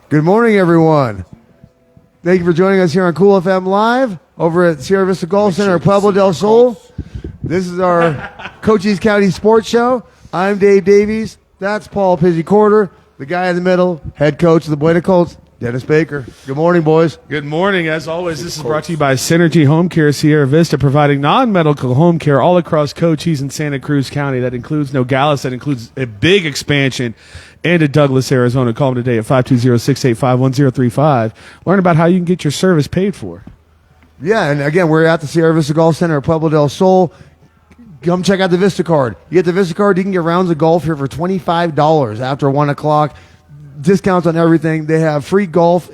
Good morning, everyone. Thank you for joining us here on Cool FM Live over at Sierra Vista Golf Center at Pueblo Del Sol. This is our Cochise County Sports Show. I'm Dave Davies. That's Paul Pizzy Quarter, the guy in the middle, head coach of the Buena Colts, Dennis Baker. Good morning, boys. Good morning. As always, this is brought to you by Synergy HomeCare Sierra Vista, providing non-medical home care all across Cochise and Santa Cruz County. That includes Nogales. That includes a big expansion into Douglas, Arizona. Call them today at 520-685-1035. Learn about how you can get your service paid for. Yeah, and again, we're at the Sierra Vista Golf Center at Pueblo Del Sol. Come check out the Vista card. You get the Vista card, you can get rounds of golf here for $25 after 1 o'clock. Discounts on everything. They have free golf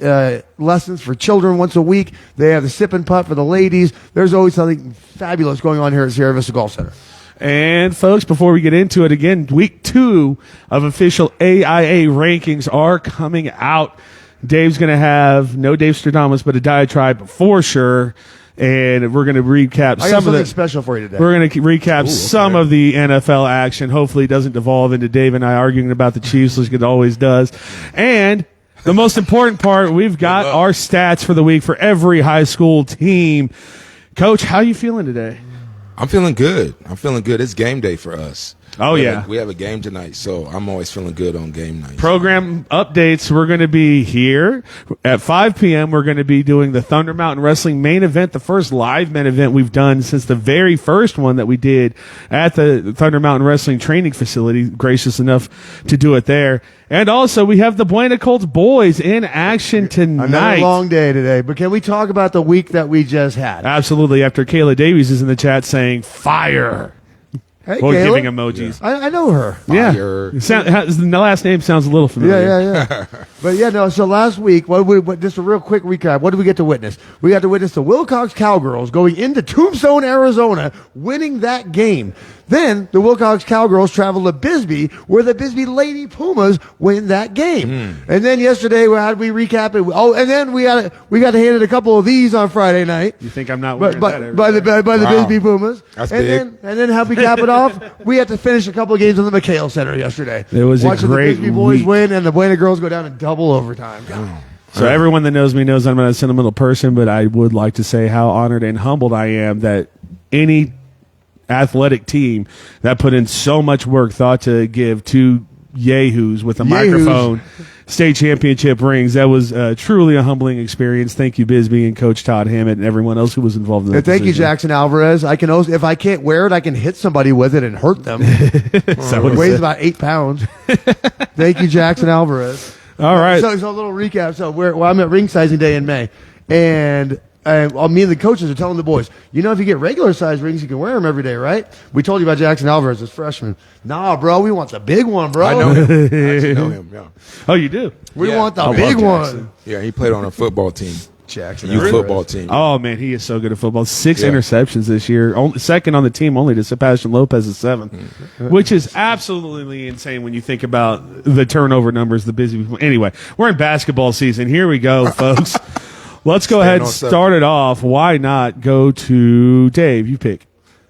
lessons for children once a week. They have the sip and putt for the ladies. There's always something fabulous going on here at Sierra Vista Golf Center. And, folks, before we get into it, again, week 2 of official AIA rankings are coming out. Dave's going to have no DaveStradamus, but a diatribe for sure. And we're going to recap I got something special for you today. We're going to recap some of the NFL action. Hopefully it doesn't devolve into Dave and I arguing about the Chiefs, like it always does. And the most important part, we've got our stats for the week for every high school team. Coach, how are you feeling today? I'm feeling good. It's game day for us. Oh, yeah. We have a game tonight, so I'm always feeling good on game night. Program updates. We're going to be here at 5 p.m. We're going to be doing the Thunder Mountain Wrestling main event, the first live main event we've done since the very first one that we did at the Thunder Mountain Wrestling training facility, gracious enough to do it there. And also, we have the Buena Colts boys in action tonight. Another long day today, but can we talk about the week that we just had? Absolutely. After Kayla Davies is in the chat saying, fire. Hey, Or Kayla. giving emojis. Yeah. I know her. Yeah. Fire. The last name sounds a little familiar. Yeah. But yeah, no. So last week, just a real quick recap. What did we get to witness? We got to witness the Wilcox Cowgirls going into Tombstone, Arizona, winning that game. Then the Wilcox Cowgirls traveled to Bisbee, where the Bisbee Lady Pumas win that game. And then yesterday, how did we recap it? Oh, and then we got handed a couple of these on Friday night. You think I'm not wearing that every by day? the Bisbee Pumas. That's and big. Then how we cap it off? We had to finish a couple of games in the McHale Center yesterday. It was watching a great the Bisbee boys week. win and the Buena girls go down in double overtime. So everyone that knows me knows I'm not a sentimental person, but I would like to say how honored and humbled I am that any athletic team that put in so much work thought to give two yahoos with a microphone state championship rings. That was truly a humbling experience. Thank you, Bisbee and Coach Todd Hammett and everyone else who was involved in that. And thank you, decision. Jackson Alvarez. I can also, if I can't wear it, I can hit somebody with it and hurt them. It weighs about 8 pounds. Thank you, Jackson Alvarez. All right. So a little recap. So I'm at ring sizing day in May, and me and the coaches are telling the boys, if you get regular size rings, you can wear them every day, right? We told you about Jackson Alvarez as freshman. Nah, bro, we want the big one, bro. I know him. I actually know him, yeah. Oh, you do? We Yeah. want the I love big Jackson. one. Yeah, he played on a football team. Jackson Youth Alvarez. football team. Oh, man, he is so good at football. 6 Yeah. interceptions this year. Second on the team only to Sebastian Lopez's 7, which is absolutely insane when you think about the turnover numbers, the busy. Anyway, we're in basketball season. Here we go, folks. Let's go ahead and start it off. Why not go to Dave? You pick.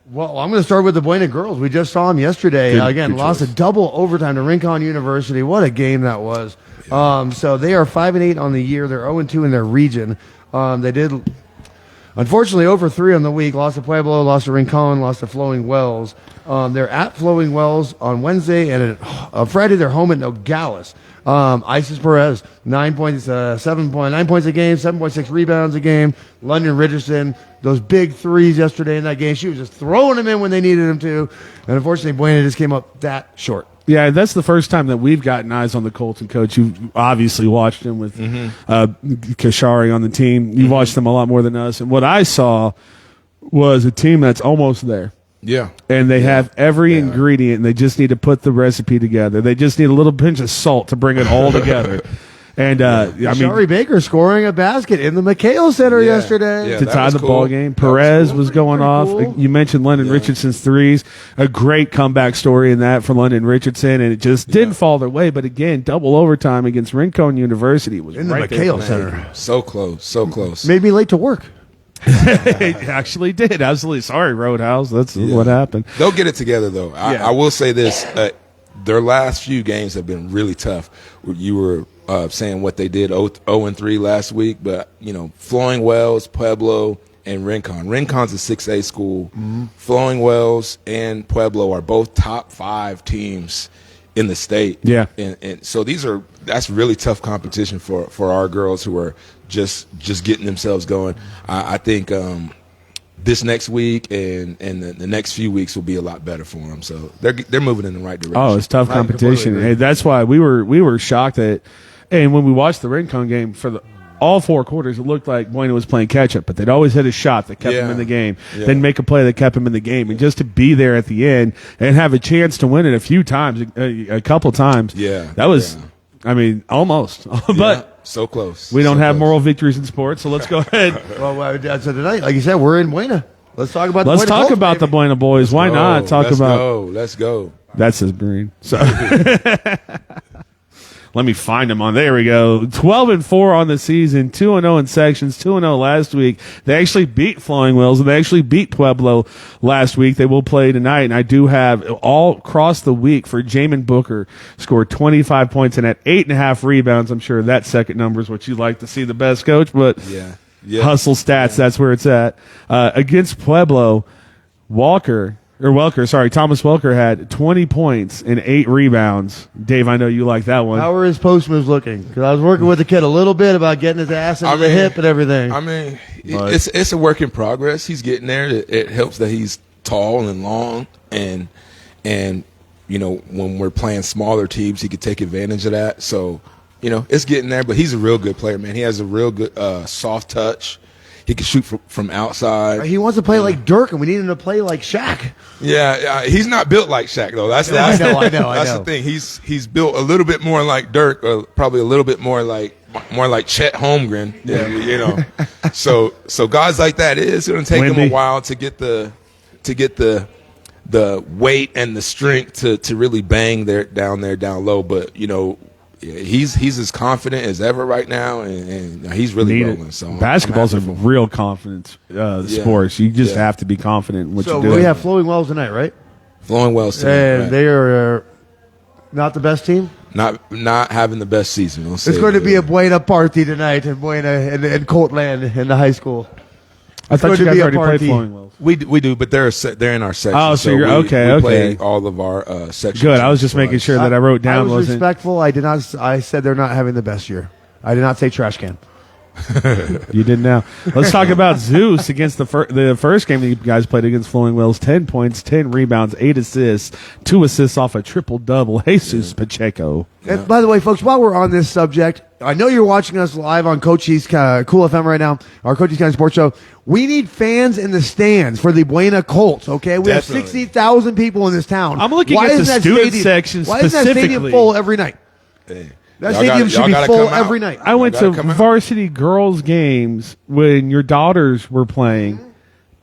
Well, I'm going to start with the Buena girls. We just saw them yesterday. Good Lost a double overtime to Rincon University. What a game that was. So they are 5-8 on the year. They're 0-2 in their region. They did, unfortunately, 0-3 on the week. Lost to Pueblo, lost to Rincon, lost to Flowing Wells. They're at Flowing Wells on Wednesday, and on Friday they're home at Nogales. Isis Perez, 9 points, 9 points a game, 7.6 rebounds a game. London Richardson, those big threes yesterday in that game. She was just throwing them in when they needed them to. And unfortunately, Buena just came up that short. Yeah, that's the first time that we've gotten eyes on the Colts. And Coach, you've obviously watched him with Kashari on the team. You've watched them a lot more than us. And what I saw was a team that's almost there. Yeah. And they have every ingredient, and they just need to put the recipe together. They just need a little pinch of salt to bring it all together. And Shari Baker scoring a basket in the McHale Center yesterday. Yeah, to tie the ball game. Perez was going off. cool. You mentioned London Richardson's threes. A great comeback story in that for London Richardson, and it just didn't fall their way. But again, double overtime against Rincon University was In the right McHale there. Center. So close, so close. Made me late to work. It actually did. Absolutely. Sorry, Roadhouse. That's what happened. They'll get it together, though. I will say this. their last few games have been really tough. You were saying what they did 0-3 last week, but Flowing Wells, Pueblo, and Rincon. Rincon's a 6A school. Mm-hmm. Flowing Wells and Pueblo are both top 5 teams in the state. Yeah, and so that's really tough competition for our girls who are just getting themselves going. I think this next week and the next few weeks will be a lot better for them. So they're moving in the right direction. Oh, it's tough competition. Hey, that's why we were shocked that. And when we watched the Rincon game for all 4 quarters, it looked like Buena was playing catch up, but they'd always hit a shot that kept him in the game, then make a play that kept him in the game, and just to be there at the end and have a chance to win it a couple times. Yeah, that was, I mean, almost, but so close. We don't have moral victories in sports, so let's go ahead. Well, so tonight, like you said, we're in Buena. Let's talk about. Let's talk about the Buena boys. Why not talk about? Let's go. That's his brain. So. Let me find them on. There we go. 12-4 on the season, 2-0 in sections, 2-0 last week. They actually beat Flowing Wells, and they actually beat Pueblo last week. They will play tonight, and I do have all across the week for Jamin Booker, scored 25 points and had 8.5 rebounds. I'm sure that second number is what you like to see the best, Coach, but hustle stats, that's where it's at. Against Pueblo, Thomas Welker had 20 points and 8 rebounds. Dave, I know you like that one. How are his post moves looking? Because I was working with the kid a little bit about getting his ass into the hip and everything. I mean, it's a work in progress. He's getting there. It helps that he's tall and long, and when we're playing smaller teams, he could take advantage of that. So, it's getting there. But he's a real good player, man. He has a real good soft touch. He can shoot from outside. He wants to play like Dirk, and we need him to play like Shaq. Yeah, he's not built like Shaq though. That's I know. That's the thing. He's built a little bit more like Dirk, or probably a little bit more like Chet Holmgren. Yeah, So guys like that, it's going to take him a while to get the weight and the strength to really bang down low. But he's as confident as ever right now, and he's really rolling. So basketball's a real confidence sport. You just have to be confident in what you do. So we have Flowing Wells tonight, right? Flowing Wells tonight, and they are not the best team. Not having the best season. It's going to be a Buena party tonight in Buena and Coltland in the high school. I thought you guys already played Flowing Wells. We do, but they're in our section. Oh, so you're okay. We play all of our sections. Good. I was just making sure that I wrote down. I was respectful. I did not. I said they're not having the best year. I did not say trash can. You did now. Let's talk about Zeus against the first game that you guys played against Flowing Wells. 10 points, 10 rebounds, 8 assists, 2 assists off a triple-double. Jesus Pacheco. And by the way, folks, while we're on this subject, I know you're watching us live on Cochise Cool FM right now, our Cochise County Sports Show. We need fans in the stands for the Buena Colts, okay? We have 60,000 people in this town. I'm looking at the student section specifically. Why is that stadium full every night? Hey. That stadium should be full every night. I went to varsity girls games when your daughters were playing,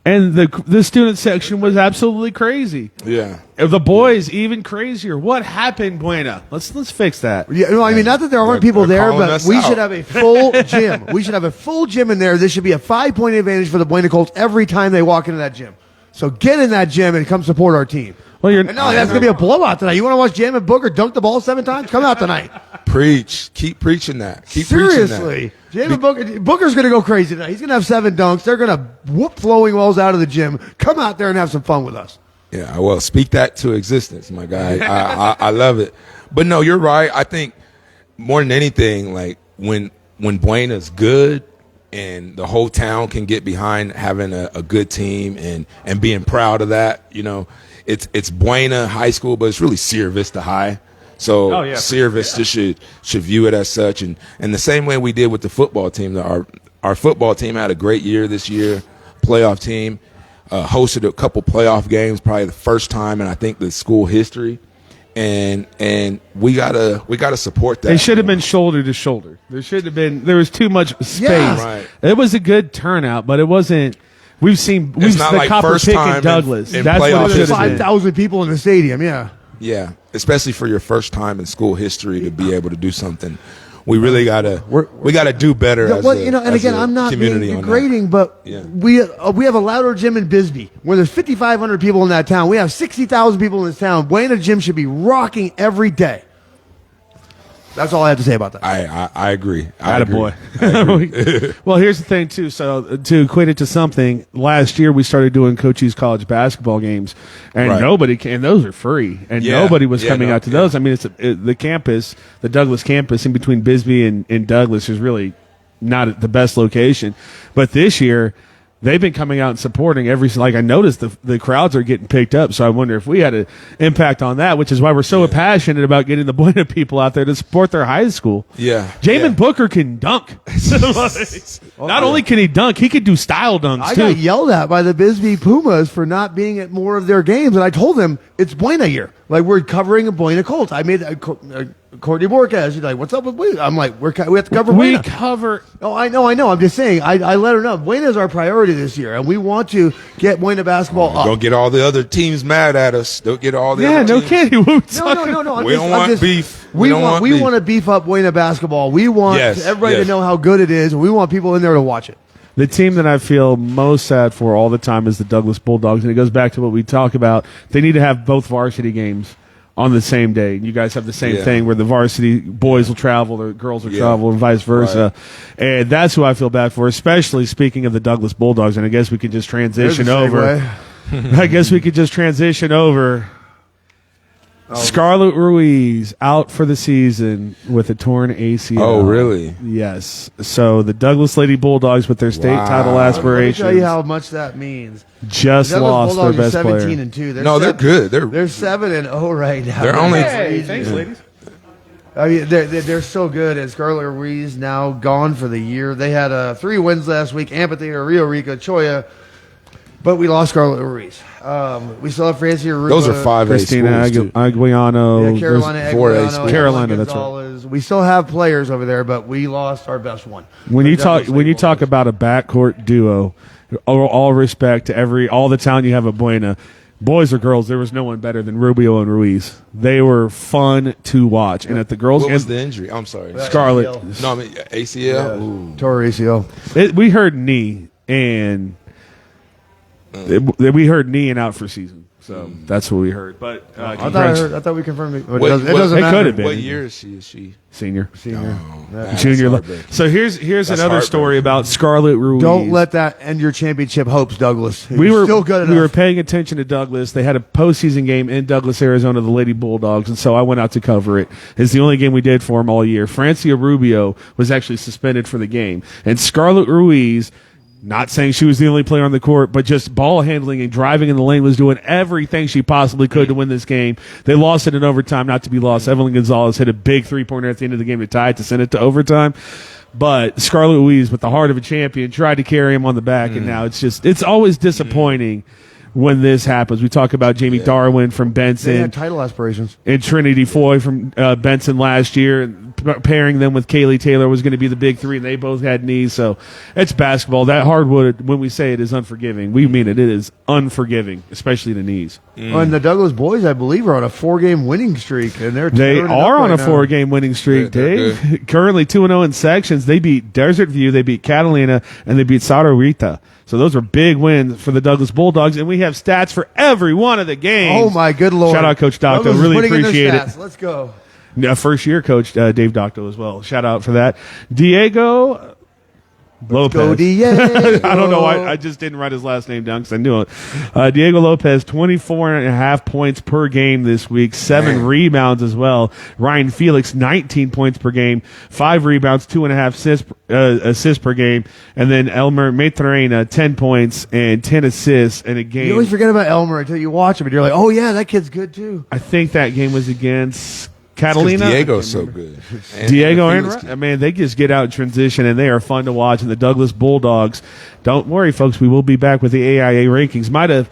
and the student section was absolutely crazy. Yeah. The boys even crazier. What happened, Buena? Let's fix that. Yeah, no, I mean, not that there aren't people there, but we should have a full gym. We should have a full gym in there. This should be a 5-point advantage for the Buena Colts every time they walk into that gym. So get in that gym and come support our team. Well, that's going to be a blowout tonight. You want to watch Jamin Booker dunk the ball 7 times? Come out tonight. Preach. Keep preaching that. Seriously. Jamin Booker's going to go crazy tonight. He's going to have 7 dunks. They're going to whoop Flowing Wells out of the gym. Come out there and have some fun with us. Yeah, well, speak that to existence, my guy. I love it. But no, you're right. I think more than anything, like when Buena's good and the whole town can get behind having a good team and being proud of that, it's Buena High School, but it's really Sierra Vista High. So Sierra Vista should view it as such. And the same way we did with the football team. Our football team had a great year this year, playoff team, hosted a couple playoff games, probably the first time in I think the school history. And we gotta support that. They should have been shoulder to shoulder. There was too much space. Yeah. Right. It was a good turnout, but it wasn't. We've not the like Copper first Pick time and Douglas. in That's what playoff it should have been. 5,000 people in the stadium, yeah. Yeah, especially for your first time in school history to be able to do something we really gotta do better. Yeah, as well, a, and as again, a I'm not being community on that. degrading, but Yeah. we have a louder gym in Bisbee where there's 5,500 people in that town. We have 60,000 people in this town. Buena Gym should be rocking every day. That's all I have to say about that. I agree. Attaboy. I agree. Well, here's the thing, too. So to equate it to something, last year we started doing Cochise College basketball games, and Right. nobody came. And those are free, and Yeah. nobody was Yeah, coming no, out to yeah. those. I mean, the campus, the Douglas campus in between Bisbee and Douglas is really not the best location. But this year, they've been coming out and supporting I noticed the crowds are getting picked up. So I wonder if we had an impact on that, which is why we're so passionate about getting the Buena people out there to support their high school. Yeah. Jamin yeah. Booker can dunk. Not only can he dunk, he could do style dunks I too. got yelled at by the Bisbee Pumas for not being at more of their games, and I told them it's Buena year. Like, we're covering a Buena Colts. I made Courtney Borges. She's like, "What's up with Buena?" I'm like, we have to cover We Buena. cover. Oh, I know. I'm just saying. I let her know Buena is our priority this year, and we want to get Buena basketball up. Don't get all the other teams mad at us. Don't get all the Yeah, other no teams. kidding. No. We don't want beef. We don't want beef. want to beef up Buena basketball. We want Yes, everybody yes. to know how good it is. We want people in there to watch it. The team that I feel most sad for all the time is the Douglas Bulldogs, and it goes back to what we talk about. They need to have both varsity games on the same day. You guys have the same Yeah. thing where the varsity boys will travel, the girls will Yeah. travel, and vice versa. And that's who I feel bad for, especially speaking of the Douglas Bulldogs. And I guess we could just transition There's a over. segue. I guess we could just transition over. Scarlett Ruiz out for the season with a torn ACL. Oh, really? Yes. So the Douglas Lady Bulldogs, with their state Wow. title Let me aspirations, tell you how much that means. just Douglas lost their Bulldogs are best 17 player. and 2. No, they're good. They're 7-0 right now. They're only- Hey, thanks, ladies. I mean, they're so good. And Scarlett Ruiz now gone for the year. They had 3 wins last week: Amphitheater, Rio Rico, Choya. But we lost Scarlett Ruiz. We still have Francie Aruba. Those are 5A Christina schools, too. Aguiano. Yeah, Carolina There's- 4A Aguiano, schools. Carolina, that's right. Gonzalez. We still have players over there, but we lost our best one. When The you talk Douglas when you Lady talk Bulldogs. about a backcourt duo, all respect to all the talent you have at Buena, boys or girls, there was no one better than Rubio and Ruiz. They were fun to watch, and at the girls, What was and the injury? I'm sorry. Scarlett, No, I mean ACL. Ooh. tore ACL. we heard knee and we heard knee and out for season. So that's what we heard. But I thought we confirmed it. But What- it what- doesn't it matter. could have been. What year is she? Is she senior. Senior. That's Junior. heartbreaking. So here's That's another story heartbreaking. about Scarlett Ruiz. Don't let that end your championship hopes, Douglas. We You're were still good we were enough. paying attention to Douglas. They had a postseason game in Douglas, Arizona, the Lady Bulldogs, and so I went out to cover it. It's the only game we did for them all year. Francia Rubio was actually suspended for the game, and Scarlett Ruiz. Not saying she was the only player on the court, but just ball handling and driving in the lane, was doing everything she possibly could to win this game. They lost it in overtime, not to be lost. Evelyn Gonzalez hit a big three-pointer at the end of the game to tie it, to send it to overtime. But Scarlett Ruiz, with the heart of a champion, tried to carry him on the back, and now it's always disappointing when this happens. We talk about Jamie Darwin from They Benson had title aspirations. and Trinity Foy from Benson last year. Pairing them with Kaylee Taylor was going to be the big three, and they both had knees. So it's basketball. That hardwood, when we say it is unforgiving, we mean it. It is unforgiving, especially the knees. And the Douglas boys, I believe, are on a 4-game winning streak, and they're They tearing it are up on right a now. 4-game winning streak, They're Dave. Currently 2-0 in sections. They beat Desert View, they beat Catalina, and they beat Santa Rita. So those are big wins for the Douglas Bulldogs, and we have stats for every one of the games. Oh my good lord! Shout out Coach Docto. Douglas is Really putting in their appreciate it. stats. Let's go. First year coach Dave Docto as well. Shout out for that. Diego Lopez. Go Diego. I don't know why I just didn't write his last name down because I knew it. Diego Lopez, 24.5 points per game this week, 7 Man. rebounds as well. Ryan Felix, 19 points per game, 5 rebounds, 2.5 assists per game. And then Elmer Matrena, 10 points and 10 assists in a game. You always forget about Elmer until you watch him, and you're like, oh yeah, that kid's good too. I think that game was against 'Cause Catalina. Diego's so good. Diego Felix and I mean, they just get out in transition, and they are fun to watch. And the Douglas Bulldogs, don't worry, folks, we will be back with the AIA rankings. Might have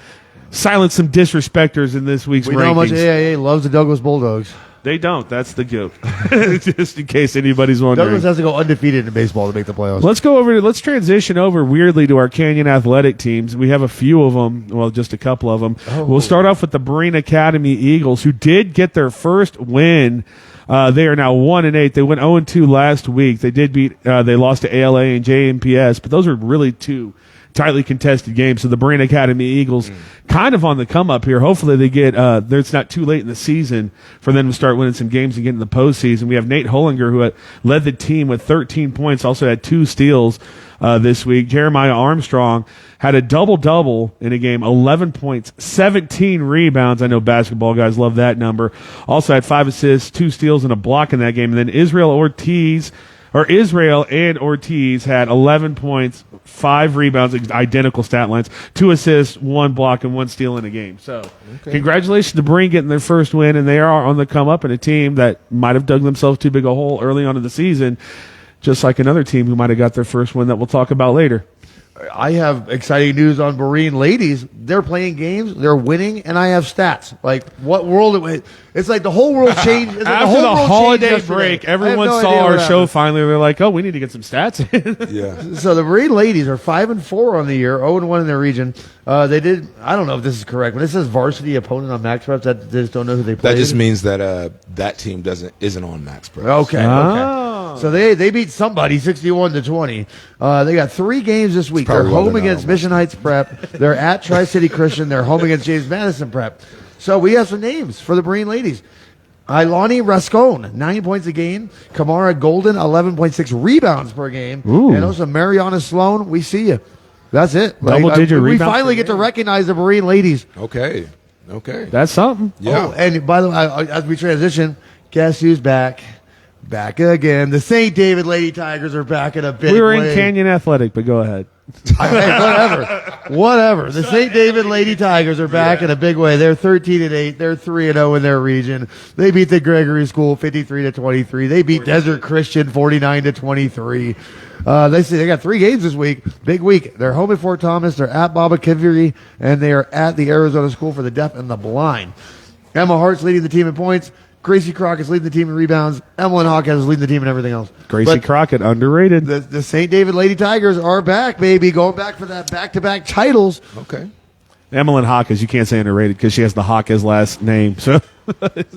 silenced some disrespecters in this week's We rankings. know how much AIA loves the Douglas Bulldogs. They don't. That's the joke. Just in case anybody's wondering. Douglas has to go undefeated in baseball to make the playoffs. Let's transition over weirdly to our Canyon Athletic teams. We have a few of them, well, just a couple of them. Oh. We'll start off with the Buena Academy Eagles, who did get their first win They are now 1-8. They went 0-2 last week. They did beat. They lost to ALA and JMPS, but those are really two tightly contested games. So the Buena Academy Eagles kind of on the come up here. Hopefully they get. It's not too late in the season for them to start winning some games and get in the postseason. We have Nate Hollinger, who led the team with 13 points, also had 2 steals this week. Jeremiah Armstrong had a double-double in a game, 11 points, 17 rebounds. I know basketball guys love that number. Also had 5 assists, 2 steals, and a block in that game. And then Israel and Ortiz had 11 points, 5 rebounds, identical stat lines, 2 assists, 1 block, and 1 steal in a game. So congratulations to Breen getting their first win, and they are on the come up in a team that might have dug themselves too big a hole early on in the season, just like another team who might have got their first win that we'll talk about later. I have exciting news on Marine ladies. They're playing games, they're winning, and I have stats. Like, what world? It's like the whole world changed. It's like After the holiday break, everyone saw our show finally. They're like, oh, we need to get some stats in. Yeah. So the Marine ladies are 5-4 on the year, 0-1 in their region. They did. I don't know if this is correct. When it says varsity opponent on Max Preps, that they just don't know who they played. That just means that that team isn't on Max Preps. Okay. So they beat somebody 61-20. They got 3 games this week. They're home against Mission Heights Prep. They're at Tri-City Christian. They're home against James Madison Prep. So we have some names for the Marine ladies. Ilani Rascon, 9 points a game. Kamara Golden, 11.6 rebounds per game. Ooh. And also Mariana Sloan, we see you. That's it. Double-digit we rebounds finally get to recognize the Marine ladies. Okay. That's something. Yeah. Oh, and by the way, as we transition, guess who's back? Back again. The St. David Lady Tigers are back in a big way. We were in Canyon Athletic, but go ahead. Whatever. The St. David Lady Tigers are back in a big way. They're 13-8. They're 3-0 in their region. They beat the Gregory School 53-23. They beat Desert Christian 49-23. They got 3 games this week. Big week. They're home at Fort Thomas. They're at Baba Kiviri, and they are at the Arizona School for the Deaf and the Blind. Emma Hart's leading the team in points. Gracie Crockett's leading the team in rebounds. Emmeline Hawkins is leading the team in everything else. Gracie Crockett, underrated. The St. David Lady Tigers are back, baby. Going back for that back-to-back titles. Okay. Emmeline Hawkins, you can't say underrated because she has the Hawk as last name. So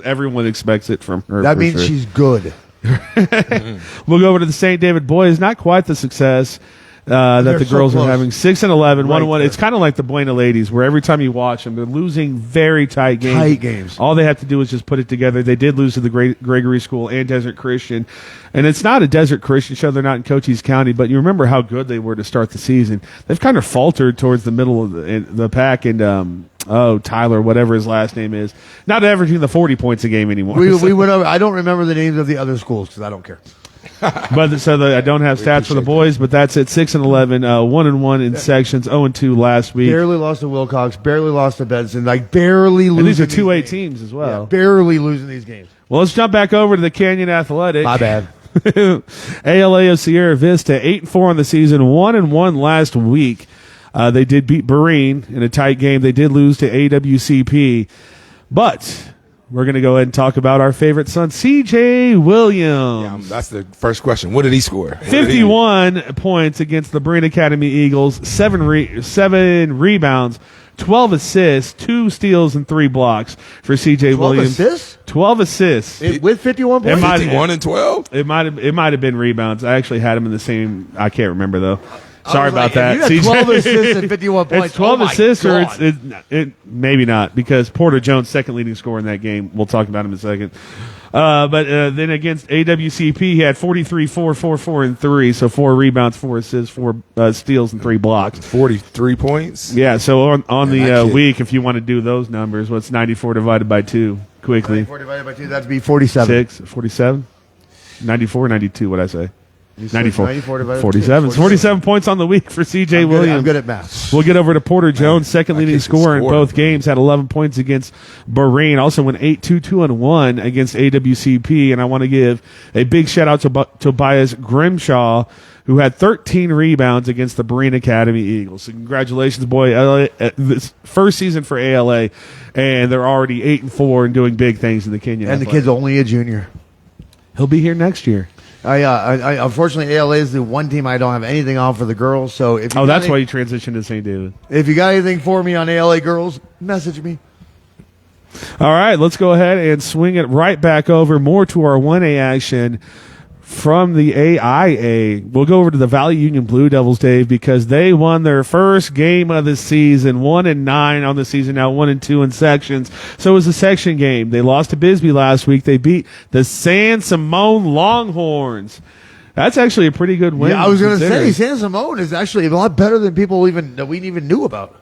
everyone expects it from her. That means she's good. We'll go over to the St. David boys. Not quite the success that the girls are having. 6-11, 1-1. It's kind of like the Buena ladies, where every time you watch them, they're losing very tight games. All they have to do is just put it together. They did lose to the Gregory School and Desert Christian, and it's not a Desert Christian show. They're not in Cochise County, but you remember how good they were to start the season. They've kind of faltered towards the middle of the pack, and Tyler, whatever his last name is, not averaging the 40 points a game anymore. We went over. I don't remember the names of the other schools because I don't care. But I don't have stats for the boys, but that's it. 6-11, 1-1 in sections, 0-2 last week. Barely lost to Wilcox, barely lost to Benson, barely losing. And these are 2A teams as well. Yeah, barely losing these games. Well, let's jump back over to the Canyon Athletic. My bad. ALA of Sierra Vista, 8-4 on the season, 1-1 last week. They did beat Breen in a tight game. They did lose to AWCP, but we're going to go ahead and talk about our favorite son, CJ Williams. That's the first question. What did he score? 51 points against the Buena Academy Eagles, 7 rebounds, 12 assists, 2 steals, and 3 blocks for CJ Williams. 12 assists? 12 assists. With 51 points? 51 and 12? It might have been rebounds. I actually had him in the same. I can't remember, though. Sorry about that. You had 12 assists and 51 points. It's 12 assists, or it's maybe not, because Porter Jones, second leading scorer in that game. We'll talk about him in a second. But then against AWCP, he had 43, 4, 4, 4, and 3. So 4 rebounds, 4 assists, 4 steals, and 3 blocks. 43 points? Yeah, so on the week, if you want to do those numbers, what's 94 divided by 2 quickly? 94 divided by 2, that'd be 47. 47? 94 or 92, what'd I say? 94. 94 divided by 47. 2. 47 points on the week for CJ Williams. I'm good at math. We'll get over to Porter Jones, second leading scorer in score. both games, had 11 points against Bahrain. Also went 8-2-2-1 against AWCP. And I want to give a big shout out to Tobias Grimshaw, who had 13 rebounds against the Buena Academy Eagles. So congratulations, boy. This first season for ALA, and they're already 8-4 and doing big things in the Kenyan. And the kid's only a junior. He'll be here next year. I unfortunately, ALA is the one team I don't have anything on for the girls. So if you that's why you transitioned to St. David. If you got anything for me on ALA girls, message me. All right, let's go ahead and swing it right back over more to our 1A action from the AIA. We'll go over to the Valley Union Blue Devils, Dave, because they won their first game of the season, 1-9 on the season, now 1-2 in sections. So it was a section game. They lost to Bisbee last week. They beat the San Simon Longhorns. That's actually a pretty good win. Yeah, I was going to say, San Simon is actually a lot better than we even knew about.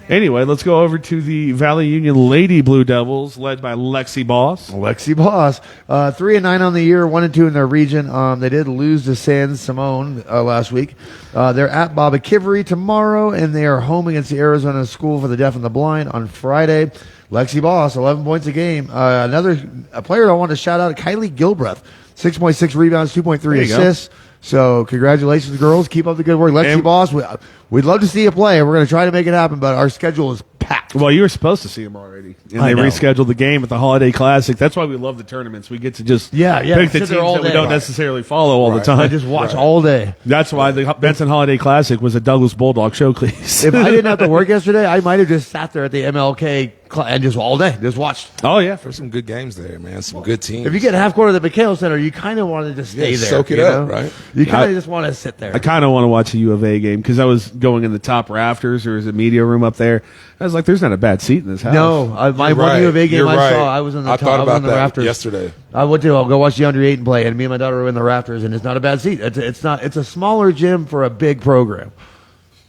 Anyway, let's go over to the Valley Union Lady Blue Devils, led by Lexi Boss. 3-9 on the year, 1-2 in their region. They did lose to San Simon last week. They're at Baba Kivery tomorrow, and they are home against the Arizona School for the Deaf and the Blind on Friday. Lexi Boss, 11 points a game. A player I want to shout out, Kylie Gilbreth, 6.6 rebounds, 2.3 assists. So congratulations, girls. Keep up the good work. Lexi Boss, we'd love to see you play. We're going to try to make it happen, but our schedule is packed. Well, you were supposed to see them already, and they rescheduled the game at the Holiday Classic. That's why we love the tournaments. We get to just pick the teams that we don't necessarily follow all the time. I just watch all day. That's why the Benson Holiday Classic was a Douglas Bulldog showcase. If I didn't have to work yesterday, I might have just sat there at the MLK and just all day, just watched. Oh, yeah. There's some good games there, man. Some good teams. If you get half court at the McHale Center, you kind of want to just stay there. Soak it up, right? You kind of just want to sit there. I kind of want to watch a U of A game because I was going in the top rafters. There was a media room up there. I was like, there's not a bad seat in this house. No, my one U of A game saw, I was in the I thought about that rafters yesterday. I went to. I'll go watch the under 8 and play, and me and my daughter were in the rafters, and it's not a bad seat. It's a smaller gym for a big program,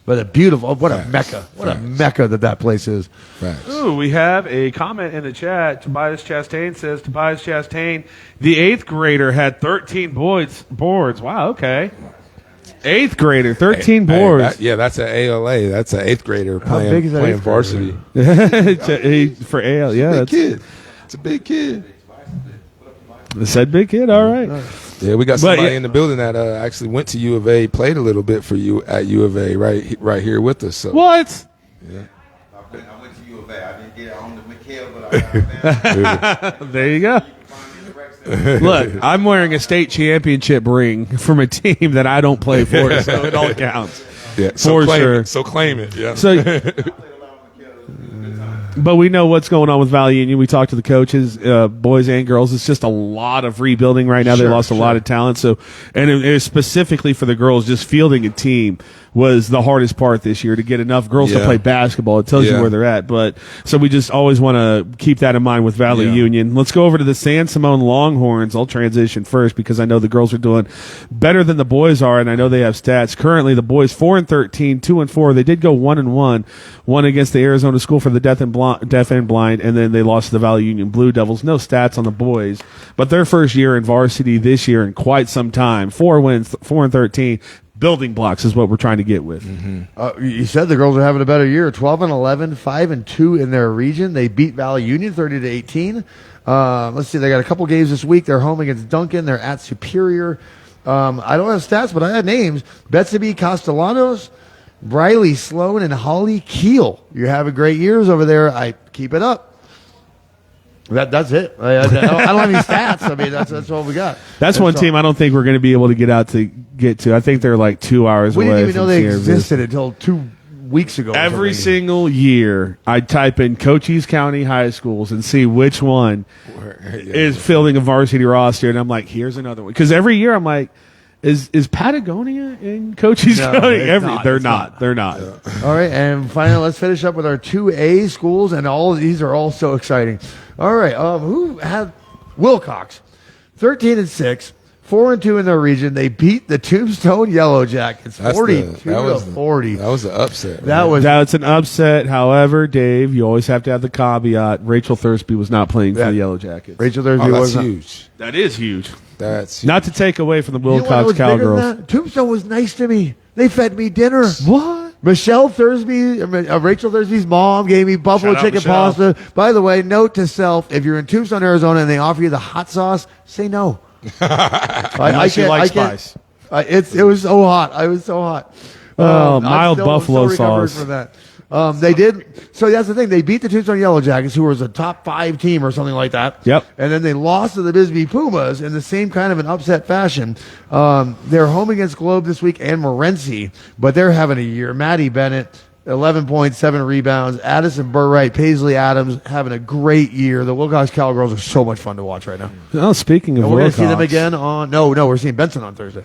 but a beautiful. What a mecca! What a mecca that place is. Facts. Ooh, we have a comment in the chat. Tobias Chastain says, Tobias Chastain, the 8th grader had 13 boards. Wow, okay. 8th grader, 13 boards. That's an ALA. That's an 8th grader playing varsity. For AL, yeah. Big kid. It's a big kid. It said big kid, all right. Yeah, we got somebody in the building that actually went to U of A, played a little bit for you at U of A, right here with us. So. What? Yeah. I went to U of A. I didn't get it on the McHale, but I got There you go. Look, I'm wearing a state championship ring from a team that I don't play for, so it all counts. Yeah, for sure. So claim it. Yeah. So, but we know what's going on with Valley Union. We talked to the coaches, boys and girls. It's just a lot of rebuilding right now. They lost a lot of talent. So, and it was specifically for the girls, just fielding a team was the hardest part this year to get enough girls to play basketball. It tells you where they're at. But so we just always want to keep that in mind with Valley Union. Let's go over to the San Simon Longhorns. I'll transition first because I know the girls are doing better than the boys are, and I know they have stats. Currently, the boys 4-13, 2-4. They did go 1-1, one against the Arizona School for the Deaf and Blind, and then they lost to the Valley Union Blue Devils. No stats on the boys, but their first year in varsity this year in quite some time. 4 wins, 4-13. Building blocks is what we're trying to get with. Mm-hmm. You said the girls are having a better year. 12-11, 5-2 in their region. They beat Valley Union 30-18. Let's see. They got a couple games this week. They're home against Duncan. They're at Superior. I don't have stats, but I had names. Betsy Castellanos, Briley Sloan, and Holly Keel. You're having great years over there. I keep it up. That's it. I don't have any stats. I mean, that's all we got. That's one team I don't think we're going to be able to get to. I think they're like 2 hours away. We didn't even know they Sierra existed until 2 weeks ago. Every single year, I type in Cochise County high schools and see which one is filling a varsity roster, and I'm like, here's another one. Because every year I'm like, is Patagonia in Cochise County? They're not. Yeah. All right, and finally, let's finish up with our 2A schools, and all of these are all so exciting. All right, who had Wilcox, 13-6, 4-2 in their region. They beat the Tombstone Yellow Jackets, 42-40. That was an upset. That's an upset. However, Dave, you always have to have the caveat. Rachel Thursby was not playing for the Yellow Jackets. Rachel Thursby was huge. That is huge. That's not to take away from the Wilcox you know what Cowgirls. Tombstone was nice to me. They fed me dinner. What? Michelle Thursby, Rachel Thursby's mom gave me buffalo chicken pasta. By the way, note to self, if you're in Tombstone, Arizona, and they offer you the hot sauce, say no. Unless you like spice. It was so hot. I was so hot. Mild buffalo sauce. From that. They did. So that's the thing. They beat the Tombstone Yellow Jackets, who was a top 5 team or something like that. Yep. And then they lost to the Bisbee Pumas in the same kind of an upset fashion. They're home against Globe this week and Morenci, but they're having a year. Maddie Bennett, 11 points, 7 rebounds. Addison Burright, Paisley Adams having a great year. The Wilcox Cowgirls are so much fun to watch right now. Oh, speaking of And we're going Wilcox, to see them again on. No, we're seeing Benson on Thursday.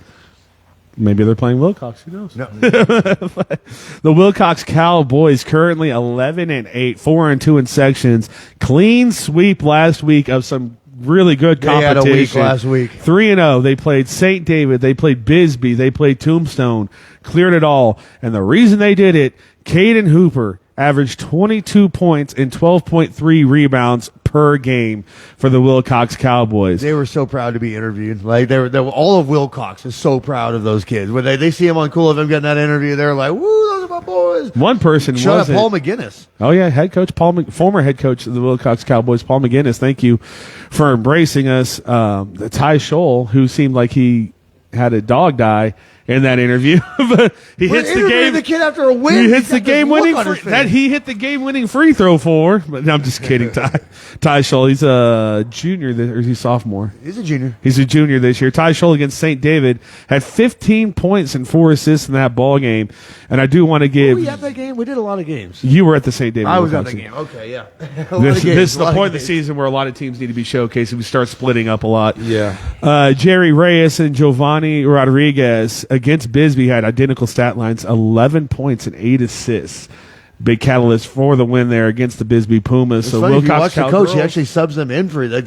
maybe they're playing Wilcox. Who knows? No. The Wilcox Cowboys currently 11-8, 4-2 in sections. Clean sweep last week of some really good They competition. had a week last week. 3-0. They played St. David. They played Bisbee. They played Tombstone. Cleared it all. And the reason they did it, Caden Hooper averaged 22 points and 12.3 rebounds per game for the Wilcox Cowboys. They were so proud to be interviewed. Like they were all of Wilcox is so proud of those kids. When they see him on Cool FM getting that interview, they're like, "Woo, those are my boys." One person Shut up, wasn't. Paul McGinnis. Oh yeah, head coach former head coach of the Wilcox Cowboys, Paul McGinnis. Thank you for embracing us. Ty Scholl, who seemed like he had a dog die in that interview, but he We're hits the interviewing game. the kid after a win. He He's hits the got this game look winning on his face. that he hit the game winning free throw for. But no, I'm just kidding. Ty Scholl, he's a junior or is he sophomore? He's a junior. He's a junior this year. Ty Scholl against St. David had 15 points and 4 assists in that ball game. And I do want to Were give. we at that game? We did a lot of games. You were at the St. David. I was at Wilcox the game. game. Okay, yeah. This is the point of the season where a lot of teams need to be showcased and we start splitting up a lot. Yeah. Jerry Reyes and Giovanni Rodriguez against Bisbee had identical stat lines, 11 points and 8 assists. Big catalyst for the win there against the Bisbee Pumas. It's So funny, if you Wilcox watch the coach, Cowgirls- he actually subs them in for like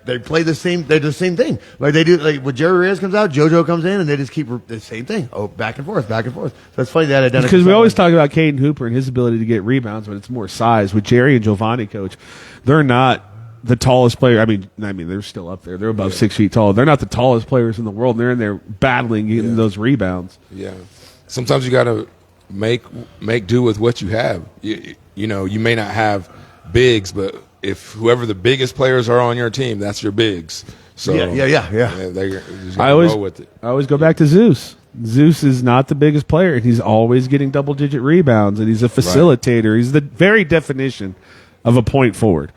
they play the same. They do the same thing. Like they do. Like when Jerry Reyes comes out, JoJo comes in, and they just keep the same thing. Oh, back and forth, back and forth. So it's funny that identical. Because we stat always line. talk about Caden Hooper and his ability to get rebounds, but it's more size. With Jerry and Giovanni, coach, they're not the tallest player. I mean, they're still up there. They're above 6 feet tall. They're not the tallest players in the world. They're in there battling, getting those rebounds. Yeah. Sometimes you got to make do with what you have. You know, you may not have bigs, but if whoever the biggest players are on your team, that's your bigs. So Yeah. they just I gotta always roll with it. I always go back to Zeus. Zeus is not the biggest player, and he's always getting double-digit rebounds, and he's a facilitator. He's the very definition of a point forward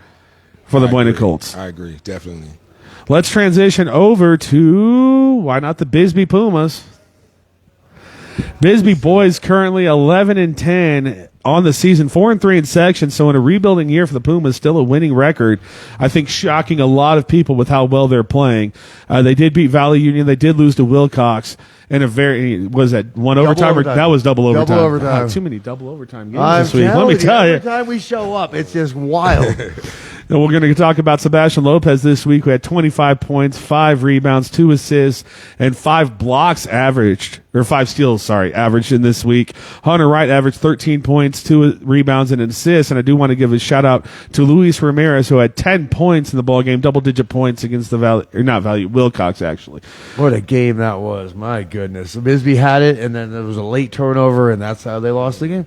for the Buena Colts. I agree, definitely. Let's transition over to, why not the Bisbee Pumas? Bisbee boys currently 11-10 on the season, 4-3 in section. So in a rebuilding year for the Pumas, still a winning record. I think shocking a lot of people with how well they're playing. They did beat Valley Union. They did lose to Wilcox in a very, was that one overtime? Or, that was double overtime. Double overtime. God, too many double overtime games this week. Let telling me tell you. Every time we show up, it's just wild. And we're going to talk about Sebastian Lopez this week, who had 25 points, 5 rebounds, 2 assists, and 5 blocks averaged, or 5 steals, averaged in this week. Hunter Wright averaged 13 points, 2 rebounds, and an assist. And I do want to give a shout out to Luis Ramirez, who had 10 points in the ball game, double-digit points against the Wilcox, actually. What a game that was. My goodness. Bisbee had it, and then there was a late turnover, and that's how they lost the game.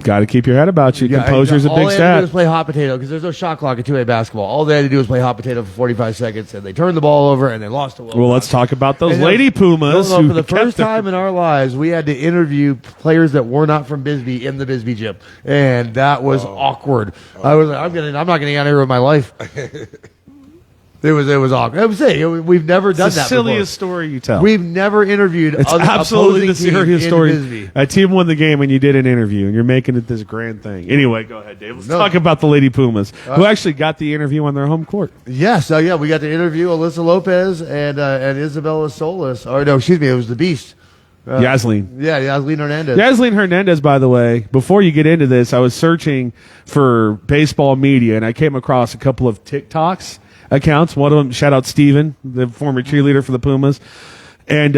Got to keep your head about you. Composure's a big All they had to do was stat. play hot potato because there's no shot clock in 2A basketball. All they had to do was play hot potato for 45 seconds, and they turned the ball over, and they lost to Wilcox. Well, let's talk about those And Lady Pumas. No, who for the kept first time in our lives, we had to interview players that were not from Bisbee in the Bisbee gym, and that was awkward. I was like, I'm not going to get out of here with my life. It was awkward. I was saying we've never done It's the that silliest before. story you tell. We've never interviewed. It's other absolutely the opposing serious teams story. in Bisbee. A team won the game and you did an interview and you're making it this grand thing. Anyway, go ahead, Dave. Let's No. talk about the Lady Pumas, who actually got the interview on their home court. Yes, we got to interview Alyssa Lopez and Isabella Solis. Or no, excuse me, it was the Beast. Yasleen. Yeah, Yasleen Hernandez. Yasleen Hernandez, by the way, before you get into this, I was searching for baseball media and I came across a couple of TikToks accounts. One of them, shout out Steven, the former cheerleader for the Pumas. And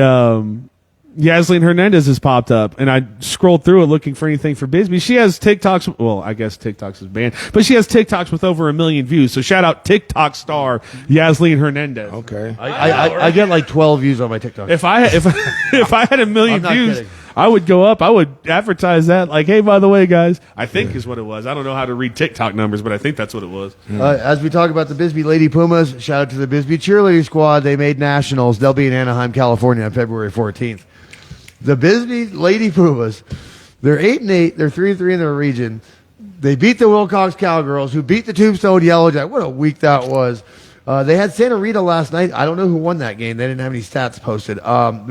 Yasleen Hernandez has popped up, and I scrolled through it looking for anything for Bisbee. She has TikToks. Well, I guess TikToks is banned, but she has TikToks with over 1 million views. So shout out TikTok star Yasleen Hernandez. Okay. I get like 12 views on my TikTok. If I had 1 million I'm not views, kidding. I would go up. I would advertise that. Like, hey, by the way, guys, I think is what it was. I don't know how to read TikTok numbers, but I think that's what it was. As we talk about the Bisbee Lady Pumas, shout out to the Bisbee cheerleading squad. They made nationals. They'll be in Anaheim, California on February 14th. The Bisbee Lady Pumas, they're 8-8. They're 3-3 in their region. They beat the Wilcox Cowgirls, who beat the Tombstone Yellow Jack. What a week that was. They had Santa Rita last night. I don't know who won that game. They didn't have any stats posted.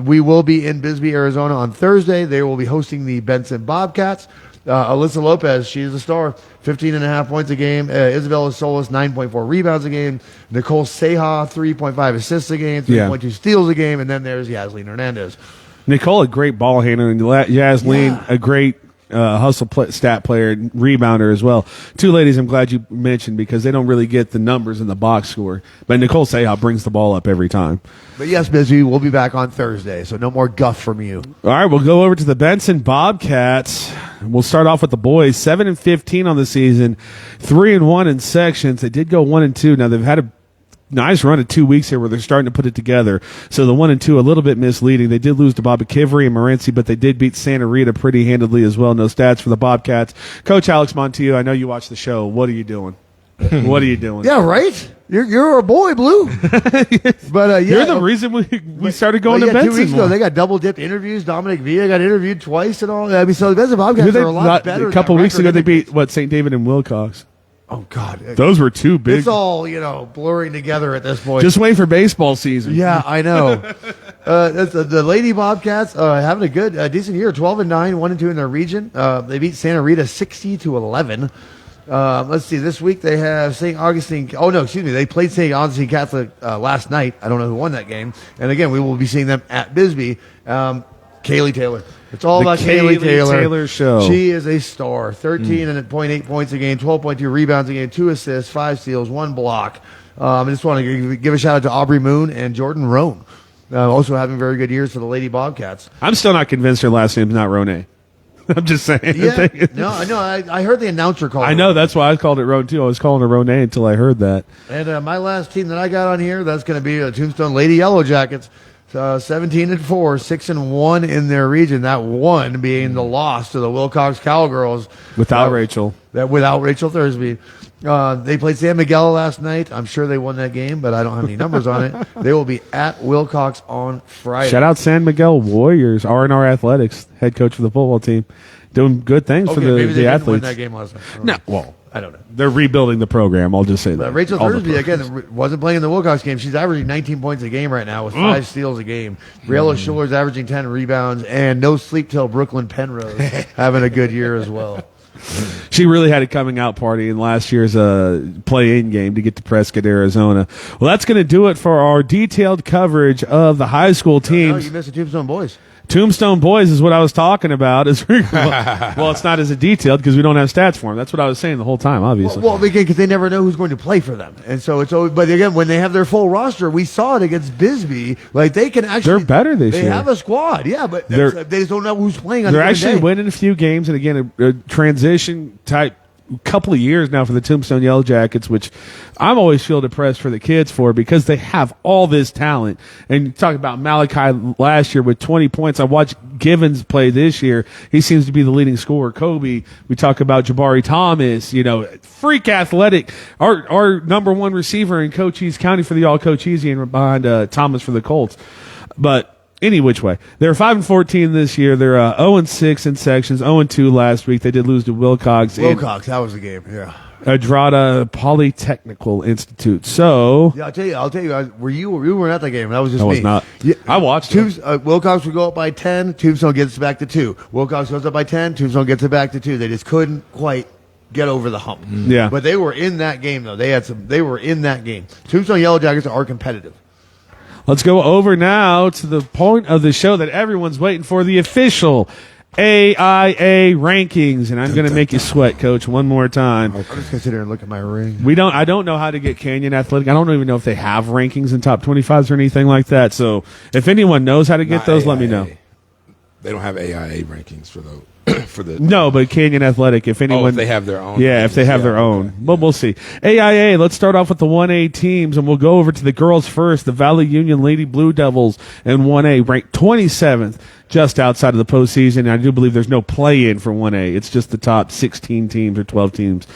We will be in Bisbee, Arizona on Thursday. They will be hosting the Benson Bobcats. Alyssa Lopez, she is a star, 15.5 points a game. Isabella Solis, 9.4 rebounds a game. Nicole Seja, 3.5 assists a game, 3.2 steals a game. And then there's Yasleen Hernandez. Nicole, a great ball handler, and Yasleen, a great stat player, rebounder as well. Two ladies I'm glad you mentioned because they don't really get the numbers in the box score. But Nicole Seja brings the ball up every time. But yes, Busy, we'll be back on Thursday, so no more guff from you. All right, we'll go over to the Benson Bobcats. We'll start off with the boys. 7-15 on the season, 3-1 in sections. They did go 1-2. Now they've had a nice run of 2 weeks here where they're starting to put it together. So the 1-2 a little bit misleading. They did lose to Bobby Kivry and Morenci, but they did beat Santa Rita pretty handedly as well. No stats for the Bobcats. Coach Alex Montillo, I know you watch the show. What are you doing? What are you doing? Yeah, right? You're a boy, Blue. But you're the reason we started going to Benson. 2 weeks ago, they got double dipped interviews. Dominic Villa got interviewed twice and all. I mean, so the Benson Bobcats are a lot better. A couple weeks ago, they beat St. David and Wilcox. Oh God, those were two big. It's all blurring together at this point. Just wait for baseball season. Yeah, I know. The Lady Bobcats having a good, decent year. 12-9, 1-2 in their region. They beat Santa Rita 60-11. Let's see. This week they have St. Augustine. Oh no, excuse me. They played St. Augustine Catholic last night. I don't know who won that game. And again, we will be seeing them at Bisbee. Kaylee Taylor. It's all about Kaylee Taylor. Show. She is a star. 13.8 points a game, 12.2 rebounds a game, 2 assists, 5 steals, 1 block. I just want to give a shout out to Aubrey Moon and Jordan Roan. Also having very good years for the Lady Bobcats. I'm still not convinced her last name's not Ronay. I'm just saying. Yeah. I heard the announcer call I know, that's why I called it Roan too. I was calling her Ronay until I heard that. And my last team that I got on here, that's going to be the Tombstone Lady Yellow Jackets. 17-4, 6-1 in their region. That one being the loss to the Wilcox Cowgirls without Rachel. Without Rachel Thursby. They played San Miguel last night. I'm sure they won that game, but I don't have any numbers on it. They will be at Wilcox on Friday. Shout out San Miguel Warriors, R&R Athletics, head coach for the football team, doing good things for maybe they the didn't athletes. win that game last night. I don't know. They're rebuilding the program. I'll just say that. Rachel Thursby, again, wasn't playing in the Wilcox game. She's averaging 19 points a game right now with 5 steals a game. Briella Schuller's averaging 10 rebounds, and no sleep till Brooklyn Penrose having a good year as well. She really had a coming out party in last year's play-in game to get to Prescott, Arizona. Well, that's going to do it for our detailed coverage of the high school teams. No, you missed the Tombstone Boys. Tombstone Boys is what I was talking about. Well, it's not as detailed because we don't have stats for them. That's what I was saying the whole time, obviously. Well, because they never know who's going to play for them. And so it's always, but again, when they have their full roster, we saw it against Bisbee. Like they can actually. They're better this year. They have a squad, yeah, but they just don't know who's playing on They're the actually day. winning a few games. And again, a transition type couple of years now for the Tombstone Yellow Jackets, which I'm always feel depressed for the kids for because they have all this talent. And you talk about Malachi last year with 20 points. I watched Givens play this year. He seems to be the leading scorer. Kobe. We talk about Jabari Thomas, freak athletic. Our number one receiver in Cochise County for the all Cochise and behind Thomas for the Colts. But any which way. They're 5-14 this year. They're 0-6 in sections, 0-2 last week. They did lose to Wilcox. Wilcox, that was the game, yeah. Adrada Polytechnical Institute. So yeah, I'll tell you. You weren't at that game. That was just I me. was not. Yeah, I watched it. Wilcox would go up by 10. Tombstone gets back to 2. Wilcox goes up by 10. Tombstone gets it back to 2. They just couldn't quite get over the hump. Yeah, but they were in that game though. They were in that game. Tombstone Yellow Jackets are competitive. Let's go over now to the point of the show that everyone's waiting for, the official AIA rankings. And I'm going to make you sweat, Coach, one more time. I'm just considering look at my ring. I don't know how to get Canyon Athletic. I don't even know if they have rankings in top 25s or anything like that. So if anyone knows how to get those, let me know. They don't have AIA rankings for those. No, but Canyon Athletic, if anyone. If they have their own. Yeah, if they have their own. Okay. But we'll see. AIA, let's start off with the 1A teams, and we'll go over to the girls first. The Valley Union Lady Blue Devils in 1A, ranked 27th, just outside of the postseason. I do believe there's no play-in for 1A. It's just the top 16 teams or 12 teams.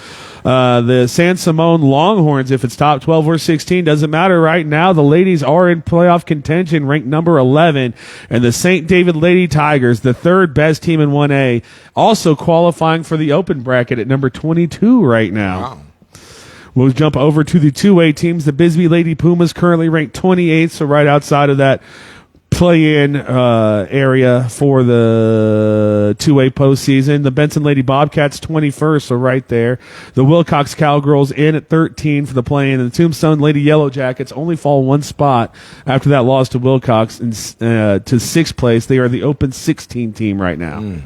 The San Simon Longhorns, if it's top 12 or 16, doesn't matter right now. The ladies are in playoff contention, ranked number 11. And the St. David Lady Tigers, the third best team in 1A, also qualifying for the open bracket at number 22 right now. Wow. We'll jump over to the 2A teams. The Bisbee Lady Pumas currently ranked 28th, so right outside of that play-in area for the 2A postseason. The Benson Lady Bobcats 21st, so right there. The Wilcox Cowgirls in at 13 for the play-in, and the Tombstone Lady Yellow Jackets only fall one spot after that loss to Wilcox to sixth place. They are the open 16 team right now.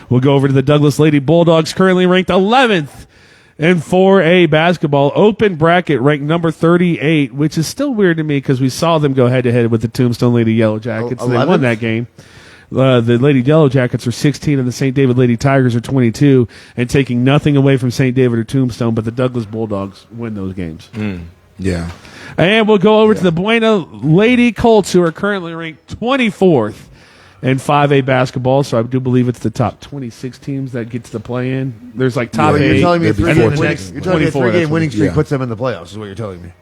We'll go over to the Douglas Lady Bulldogs, currently ranked 11th in 4A basketball. Open bracket ranked number 38, which is still weird to me because we saw them go head-to-head with the Tombstone Lady Yellow Jackets, and they won that game. The Lady Yellow Jackets are 16, and the St. David Lady Tigers are 22, and taking nothing away from St. David or Tombstone, but the Douglas Bulldogs win those games. Yeah. And we'll go over to the Buena Lady Colts, who are currently ranked 24th in 5A basketball, so I do believe it's the top 26 teams that get to the play-in. There's like top 8. You're telling me a three-game winning streak puts them in the playoffs is what you're telling me.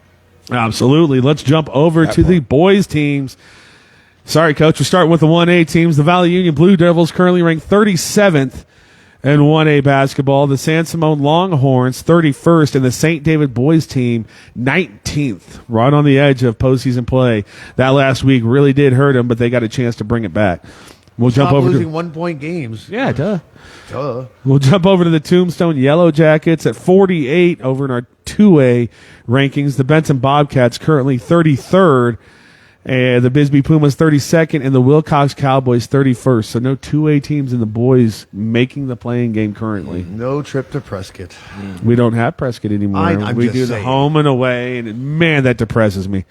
Absolutely. Let's jump over to the boys teams. Sorry, Coach. We're starting with the 1A teams. The Valley Union Blue Devils currently ranked 37th in 1A basketball. The San Simon Longhorns 31st, and the St. David boys team 19th, right on the edge of postseason play. That last week really did hurt them, but they got a chance to bring it back. We'll jump over losing to 1-point games. Yeah, duh. We'll jump over to the Tombstone Yellow Jackets at 48 over in our 2A rankings. The Benson Bobcats currently 33rd. And the Bisbee Pumas 32nd, and the Wilcox Cowboys 31st. So no 2A teams in the boys making the playing game currently. No trip to Prescott. We don't have Prescott anymore. We do the home and away, and man, that depresses me.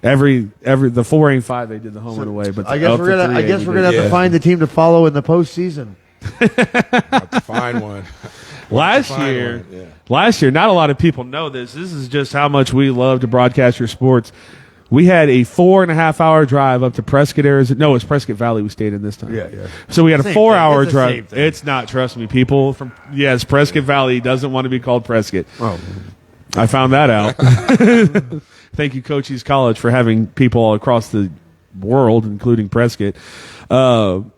Every the 4A and 5 they did the home and away, but I guess we're gonna have to find the team to follow in the postseason. Have to find one. Last year, not a lot of people know this. This is just how much we love to broadcast your sports. We had a 4.5-hour drive up to Prescott, Arizona. No, it's Prescott Valley we stayed in this time. Yeah. So we had a 4-hour drive. It's not, trust me. People from, Prescott Valley doesn't want to be called Prescott. Oh. I found that out. Thank you, Cochise College, for having people all across the world, including Prescott. So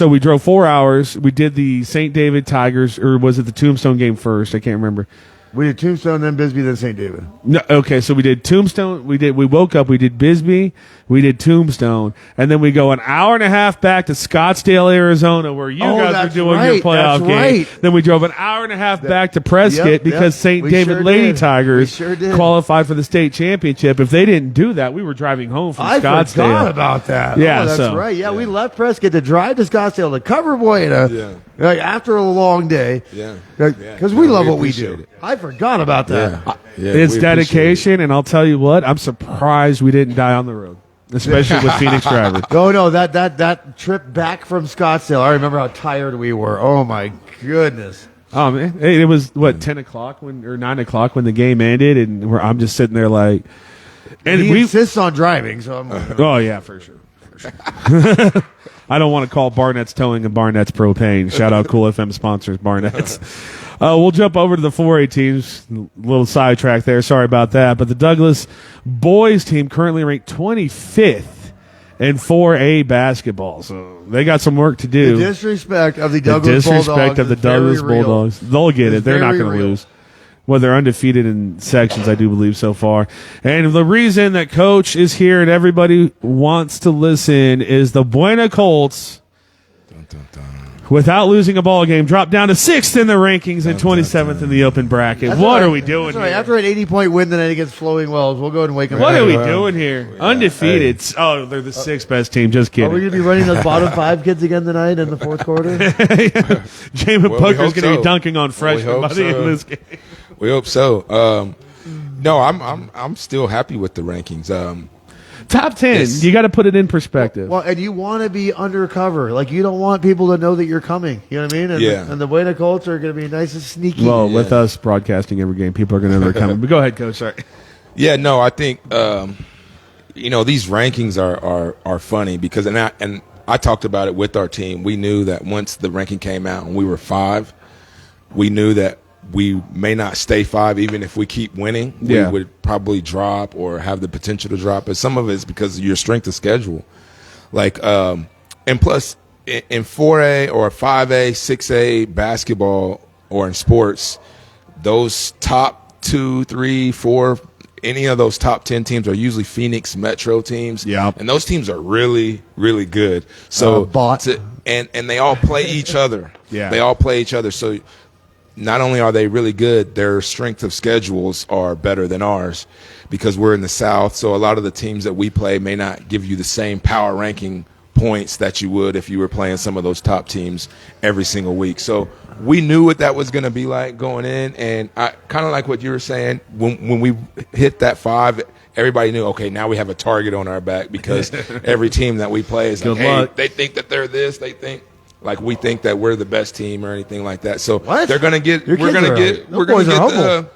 we drove 4 hours. We did the St. David Tigers, or was it the Tombstone game first? I can't remember. We did Tombstone, then Bisbee, then St. David. No, okay, so we did Tombstone. We woke up. We did Bisbee. We did Tombstone, and then we go an hour and a half back to Scottsdale, Arizona, where you guys were doing your playoff game. Right. Then we drove an hour and a half back to Prescott because St. David Lady Tigers qualified for the state championship. If they didn't do that, we were driving home from Scottsdale. I forgot about that. Yeah, that's right. Yeah, we left Prescott to drive to Scottsdale to cover Buena. After a long day. Because we love what we do. I forgot about that. It's dedication, and I'll tell you what, I'm surprised we didn't die on the road, especially with Phoenix drivers. Oh, no, that trip back from Scottsdale, I remember how tired we were. Oh, my goodness. Oh, man. It was, 10 o'clock or 9 o'clock when the game ended, and I'm just sitting there like... And he insists on driving, so I'm like... Oh, yeah, for sure. I don't want to call Barnett's Towing and Barnett's Propane. Shout out Cool FM sponsors, Barnett's. We'll jump over to the 4A teams. A little sidetrack there. Sorry about that. But the Douglas boys team currently ranked 25th in 4A basketball. So they got some work to do. The disrespect of the Douglas Bulldogs. They'll get it. They're not going to lose. Well, they're undefeated in sections, I do believe, so far. And the reason that Coach is here and everybody wants to listen is the Buena Colts, without losing a ball game, dropped down to 6th in the rankings and 27th in the open bracket. What are we doing here? After an 80-point win tonight against Flowing Wells, we'll go ahead and wake them up. What are we doing here? Undefeated. Oh, they're the 6th best team. Just kidding. Are we going to be running those bottom 5 kids again tonight in the fourth quarter? Jamin Booker's going to be dunking on freshmen by the end of this game. We hope so. No, I'm still happy with the rankings. Top 10. You got to put it in perspective. Well, and you want to be undercover. Like, you don't want people to know that you're coming. You know what I mean? And the Buena Colts are going to be nice and sneaky. Well, with us broadcasting every game, people are going to know they're coming. But go ahead, Coach. Sorry. Yeah, no, I think these rankings are funny because and I talked about it with our team. We knew that once the ranking came out and we were 5, we knew that we may not stay 5 even if we keep winning. We would probably drop or have the potential to drop. But some of it is because of your strength of schedule. And plus, in 4A or 5A, 6A basketball or in sports, those top 2, 3, 4. Any of those top 10 teams are usually Phoenix Metro teams. Yeah. And those teams are really, really good. So and they all play each other. Yeah. They all play each other. So not only are they really good, their strength of schedules are better than ours because we're in the South. So a lot of the teams that we play may not give you the same power ranking points that you would if you were playing some of those top teams every single week. So we knew what that was going to be like going in, and I kind of like what you were saying. When we hit that 5, everybody knew, okay, now we have a target on our back because every team that we play is like, hey, they think that they're this, they think like we think that we're the best team or anything like that. So they're going to get, we're going to get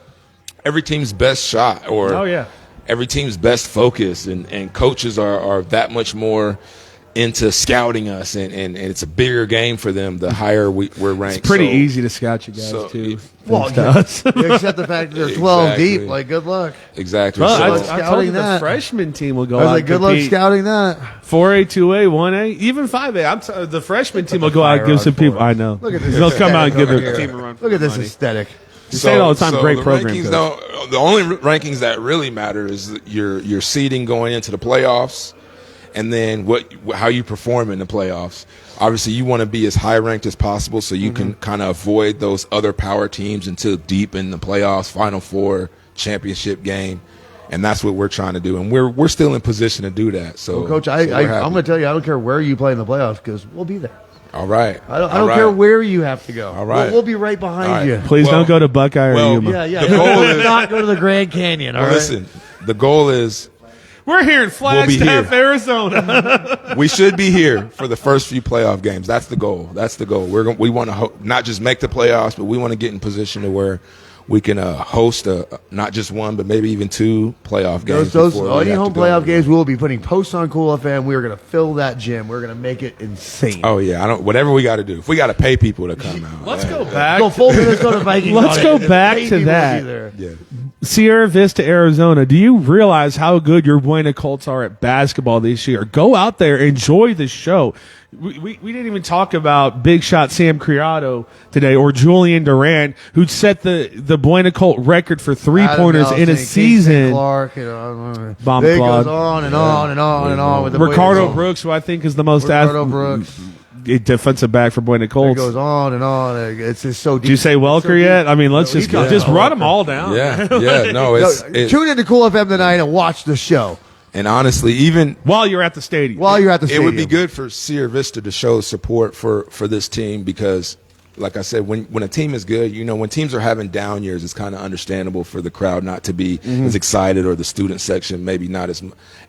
every team's best shot or every team's best focus, and coaches are that much more into scouting us, and it's a bigger game for them the higher we're ranked. It's pretty easy to scout you guys, too. Well, except the fact that they're 12 deep. Like, good luck. Exactly. Well, So, I told you the freshman team will go I was out like, good luck scouting that. 4A, 2A, 1A, even 5A. The freshman team will go out and give some people. I know. Look at this. They'll come out and give their team a run. Look at this aesthetic. You say it all the time. Great program. The only rankings that really matter is your seeding going into the playoffs, and then how you perform in the playoffs. Obviously, you want to be as high ranked as possible so you can kind of avoid those other power teams until deep in the playoffs, Final Four, championship game, and that's what we're trying to do. And we're still in position to do that. So, well, Coach, I'm going to tell you, I don't care where you play in the playoffs because we'll be there. All right. I don't care where you have to go. All right. We'll be right behind you. Please don't go to Buckeye or Yuma. Yeah. The goal is not go to the Grand Canyon. All right. Listen, the goal is. We're here in Flagstaff, Arizona. We should be here for the first few playoff games. That's the goal. We want to not just make the playoffs, but we want to get in position to where we can host not just one, but maybe even 2 playoff games. Any home playoff games, we will be putting posts on Cool FM. We are going to fill that gym. We're going to make it insane. Oh yeah, whatever we got to do. If we got to pay people to come out, let's go back. Go full minutes. Go to Vikings. Let's go back to that. Yeah. Sierra Vista, Arizona. Do you realize how good your Buena Colts are at basketball this year? Go out there, enjoy the show. We didn't even talk about big shot Sam Criado today or Julian Durant, who set the Buena Colt record for 3-pointers in a season. Clark, Bomb it Claude. goes on and on and on and on with the Ricardo Brooks, who I think is the most defensive back for Buena Colts. It goes on and on. It's just so deep. Did you say Welker yet? I mean, let's just run them all down. Yeah. No, tune into Cool FM tonight and watch the show. And honestly, even while you're at the stadium, it would be good for Sierra Vista to show support for this team because, like I said, when a team is good, when teams are having down years, it's kind of understandable for the crowd not to be as excited or the student section maybe not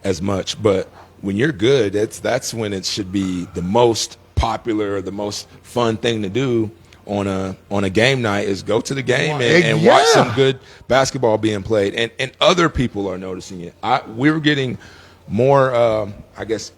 as much. But when you're good, that's when it should be the most popular, the most fun thing to do on a game night is go to the game and watch some good basketball being played, and other people are noticing it. We're getting more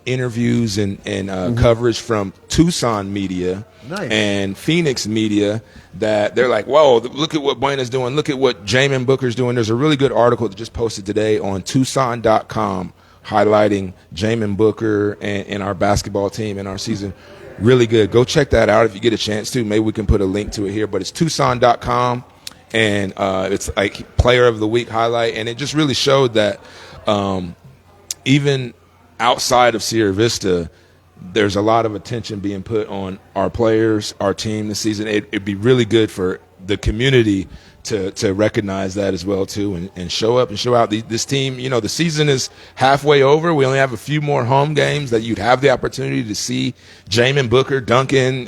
interviews and coverage from Tucson media and Phoenix media that they're like, whoa, look at what Buena's doing, look at what Jamin Booker's doing. There's a really good article that just posted today on Tucson.com highlighting Jamin Booker and our basketball team and our season. Really good. Go check that out if you get a chance to. Maybe we can put a link to it here. But it's Tucson.com, and it's like Player of the Week highlight. And it just really showed that even outside of Sierra Vista, there's a lot of attention being put on our players, our team this season. It'd be really good for the community to recognize that as well too, and show up and show out. This team, the season is halfway over. We only have a few more home games that you'd have the opportunity to see Jamin Booker dunking,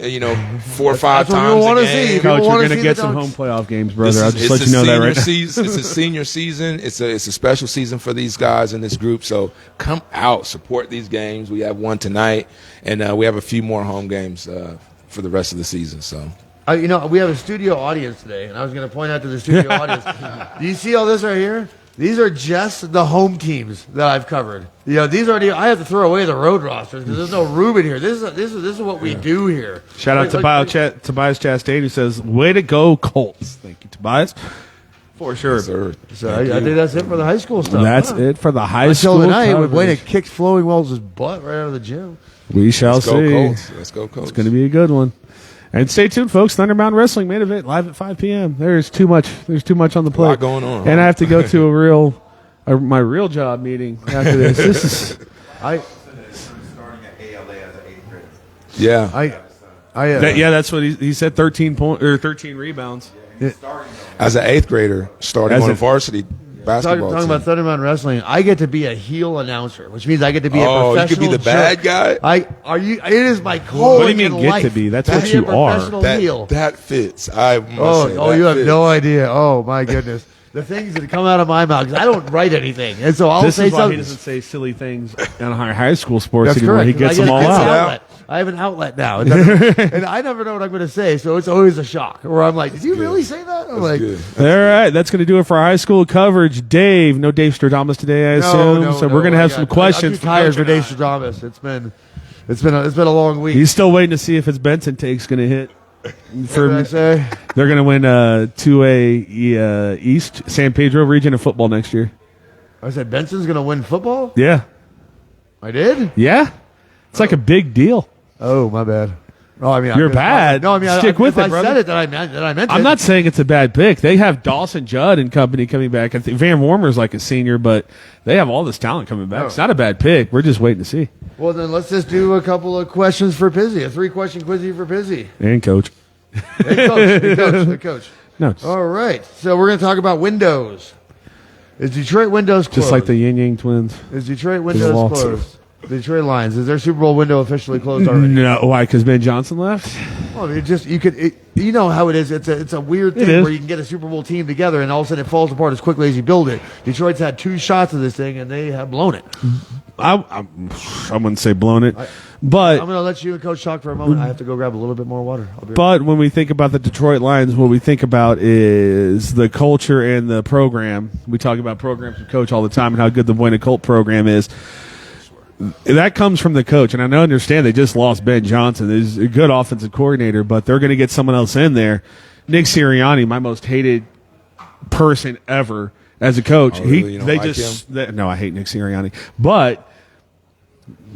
4 or 5 times a game. Coach, you're going to get some home playoff games, brother. I'll just let you know that right now. It's a senior season. It's a special season for these guys in this group. So come out, support these games. We have one tonight, and we have a few more home games for the rest of the season. So. We have a studio audience today, and I was going to point out to the studio audience. Do you see all this right here? These are just the home teams that I've covered. These are. I have to throw away the road rosters because there's no room in here. This is what we do here. Shout out to Tobias Chastain, who says, "Way to go, Colts!" Thank you, Tobias. For sure. Yes, sir. So I think that's it for the high school stuff. That's it for the high school. Until tonight, with Buena kicks Flowing Wells' butt right out of the gym. We shall see. Let's go, Colts. It's going to be a good one. And stay tuned, folks. Thunder Mountain Wrestling main event live at 5 p.m. There's too much on the plate. A lot going on. And I have to go to my real job meeting after this. This is Starting at ALA as an 8th grader. Yeah. that's what he said. 13 rebounds. As an 8th grader, starting on a varsity basketball Talking team. about Thunder Mountain Wrestling, I get to be a heel announcer, which means I get to be a Oh, you professional. could be the bad guy? It is my calling. What do you mean in get life to be? That's to what be you a are. professional heel. That fits. I must say, You that have fits. no idea. Oh my goodness, the things that come out of my mouth because I don't write anything, and so I'll This say is why he something. doesn't say silly things in high school sports That's anymore. correct. He gets I them all it's an out. outlet. I have an outlet now, and I never know what I'm going to say, so it's always a shock. Where I'm like, "Did you really say that?" I'm like, Good. All right, that's going to do it for our high school coverage. Dave, no Dave-Stradamus today, I assume. So we're going to have some questions. I'm too tired for DaveStradamus. It's been a long week. He's still waiting to see if his Benson take's going to hit. What did I say? They're going to win 2A East San Pedro region of football next year. I said Benson's going to win football. Yeah. I did. Yeah. It's like a big deal. Oh, my bad. No, I mean You're bad. No, I mean Stick with if it, I brother. said it, then I meant it. I'm not saying it's a bad pick. They have Dawson Judd and company coming back. I think Van Warmer's like a senior, but they have all this talent coming back. Oh. It's not a bad pick. We're just waiting to see. Well, then let's just do a couple of questions for Pizzy. A 3-question quizzy for Pizzy. And coach. Hey, coach. No, All right. So we're going to talk about windows. Is Detroit windows closed? just like the Yin Yang twins. Is Detroit windows Waltz. closed? Detroit Lions. Is their Super Bowl window officially closed already? No, why? Because Ben Johnson left. Well, you know how it is. It's a weird It thing is. where you can get a Super Bowl team together and all of a sudden it falls apart as quickly as you build it. Detroit's had 2 shots of this thing and they have blown it. I wouldn't say blown it, but I'm going to let you and Coach talk for a moment. I have to go grab a little bit more water. I'll be right But when we think about the Detroit Lions, what we think about is the culture and the program. We talk about programs with Coach all the time and how good the Buena Colt program is. That comes from the coach, and I understand they just lost Ben Johnson. He's a good offensive coordinator, but they're going to get someone else in there. Nick Sirianni, my most hated person ever as a coach. Oh, really? You don't like No, I hate Nick Sirianni, but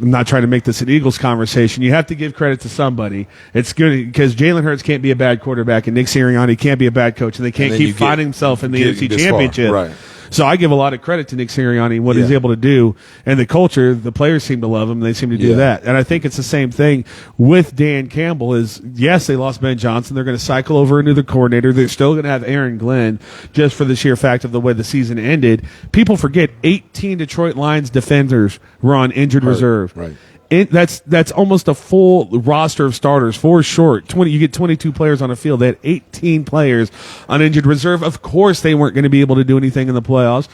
I'm not trying to make this an Eagles conversation. You have to give credit to somebody. It's good because Jalen Hurts can't be a bad quarterback, and Nick Sirianni can't be a bad coach, and they can't then keep you get- finding himself in the get NFC this far. Championship. Right. So I give a lot of credit to Nick Sirianni and what he's Yeah. able to do, and the culture. The players seem to love him. They seem to do Yeah. that, and I think it's the same thing with Dan Campbell. Is yes, they lost Ben Johnson. They're going to cycle over into the coordinator. They're still going to have Aaron Glenn, just for the sheer fact of the way the season ended. People forget 18 Detroit Lions defenders were on injured reserve. Right. That's almost a full roster of starters. 4 short. 20. You get 22 players on a field. They had 18 players on injured reserve. Of course, they weren't going to be able to do anything in the playoffs.